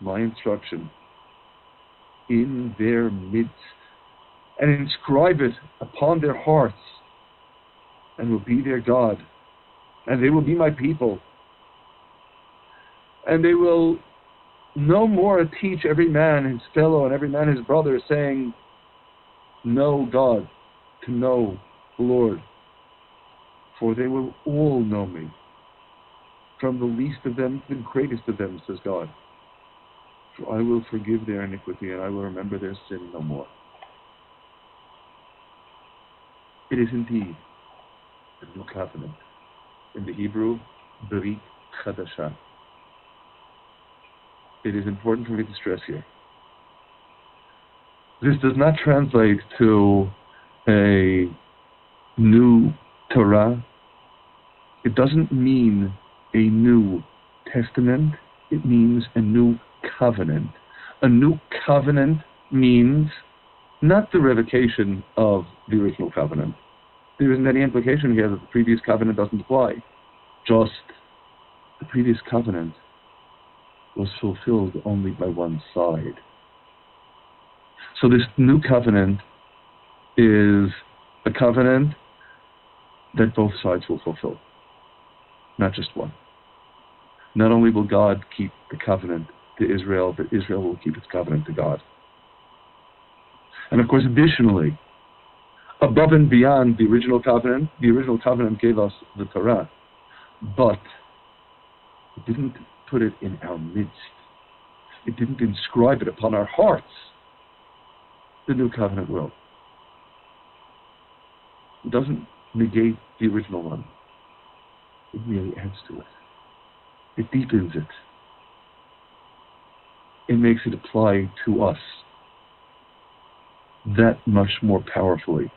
my instruction, in their midst, and inscribe it upon their hearts, and will be their God, and they will be my people. And they will no more teach every man his fellow and every man his brother, saying, know God, to know the Lord. For they will all know me, from the least of them to the greatest of them, says God. For I will forgive their iniquity, and I will remember their sin no more. It is indeed a new covenant. In the Hebrew, Brit Chadashah. It is important for me to stress here. This does not translate to a new Torah. It doesn't mean a new testament. It means a new covenant. A new covenant means not the revocation of the original covenant. There isn't any implication here that the previous covenant doesn't apply. Just the previous covenant was fulfilled only by one side. So this new covenant is a covenant that both sides will fulfill, not just one. Not only will God keep the covenant to Israel, but Israel will keep its covenant to God. And of course, additionally, above and beyond the original covenant gave us the Torah, but it didn't put it in our midst. It didn't inscribe it upon our hearts. The new covenant will. It doesn't negate the original one. It merely adds to it. It deepens it. It makes it apply to us that much more powerfully.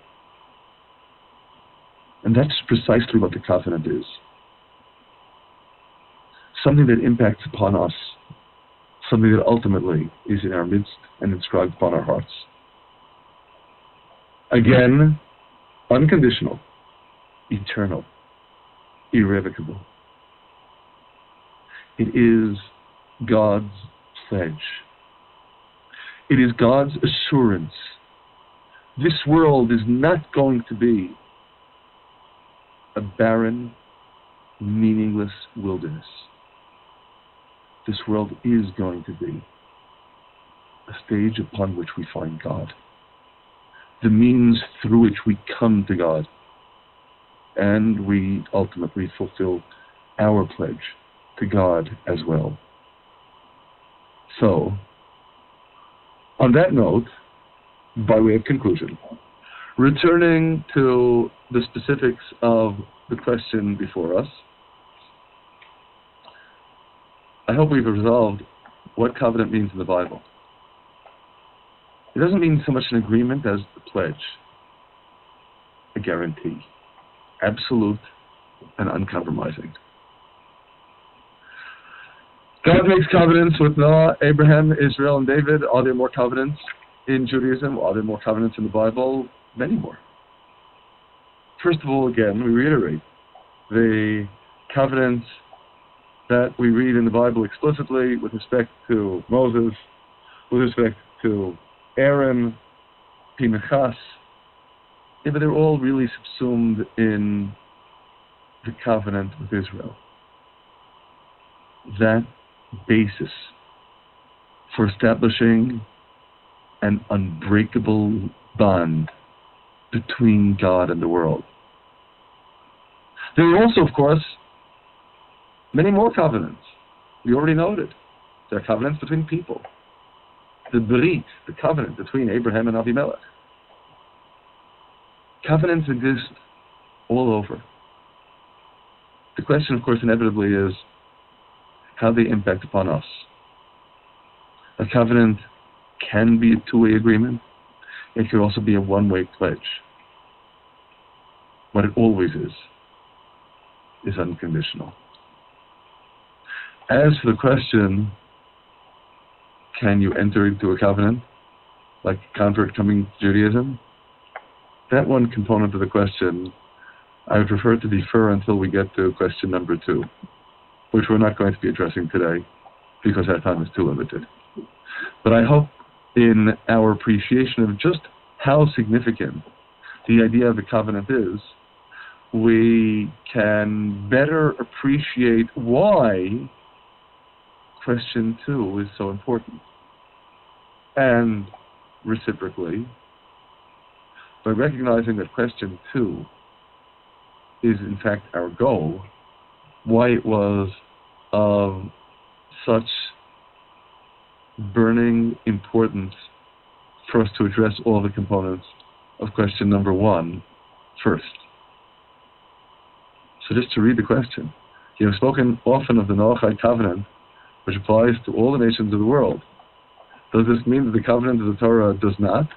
And that's precisely what the covenant is. Something that impacts upon us. Something that ultimately is in our midst and inscribed upon our hearts. Again, unconditional, eternal, irrevocable. It is God's pledge. It is God's assurance. This world is not going to be a barren, meaningless wilderness. This world is going to be a stage upon which we find God, the means through which we come to God, and we ultimately fulfill our pledge to God as well. So, on that note, by way of conclusion, returning to the specifics of the question before us, I hope we've resolved what covenant means in the Bible. It doesn't mean so much an agreement as a pledge, a guarantee, absolute and uncompromising. God makes covenants with Noah, Abraham, Israel, and David. Are there more covenants in Judaism? Are there more covenants in the Bible? Many more. First of all, again, we reiterate the covenants that we read in the Bible explicitly with respect to Moses, with respect to Aaron, Pinchas, but they're all really subsumed in the covenant with Israel. That basis for establishing an unbreakable bond between God and the world. There are also, of course, many more covenants. We already noted. There are covenants between people. The Brit, the covenant between Abraham and Abimelech. Covenants exist all over. The question, of course, inevitably is how they impact upon us. A covenant can be a two-way agreement. It could also be a one-way pledge. What it always is unconditional. As for the question, can you enter into a covenant, like a convert coming to Judaism? That one component of the question, I would prefer to defer until we get to question number 2, which we're not going to be addressing today because our time is too limited. But I hope in our appreciation of just how significant the idea of a covenant is, we can better appreciate why question 2 is so important. And reciprocally, by recognizing that question 2 is in fact our goal, why it was of such burning importance for us to address all the components of question number 1 first. So just to read the question, you have spoken often of the Noahide covenant, which applies to all the nations of the world. Does this mean that the covenant of the Torah does not?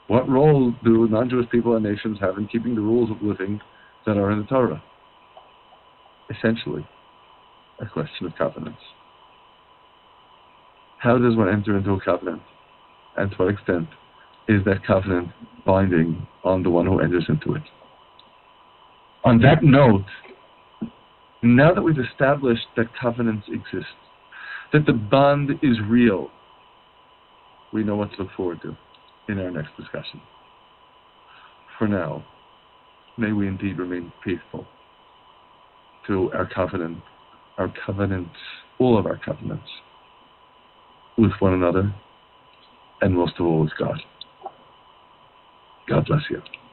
What role do non-Jewish people and nations have in keeping the rules of living that are in the Torah? Essentially, a question of covenants. How does one enter into a covenant? And to what extent is that covenant binding on the one who enters into it? On that note, now that we've established that covenants exist, that the bond is real, we know what to look forward to in our next discussion. For now, may we indeed remain faithful to our covenants, all of our covenants, with one another, and most of all with God. God bless you.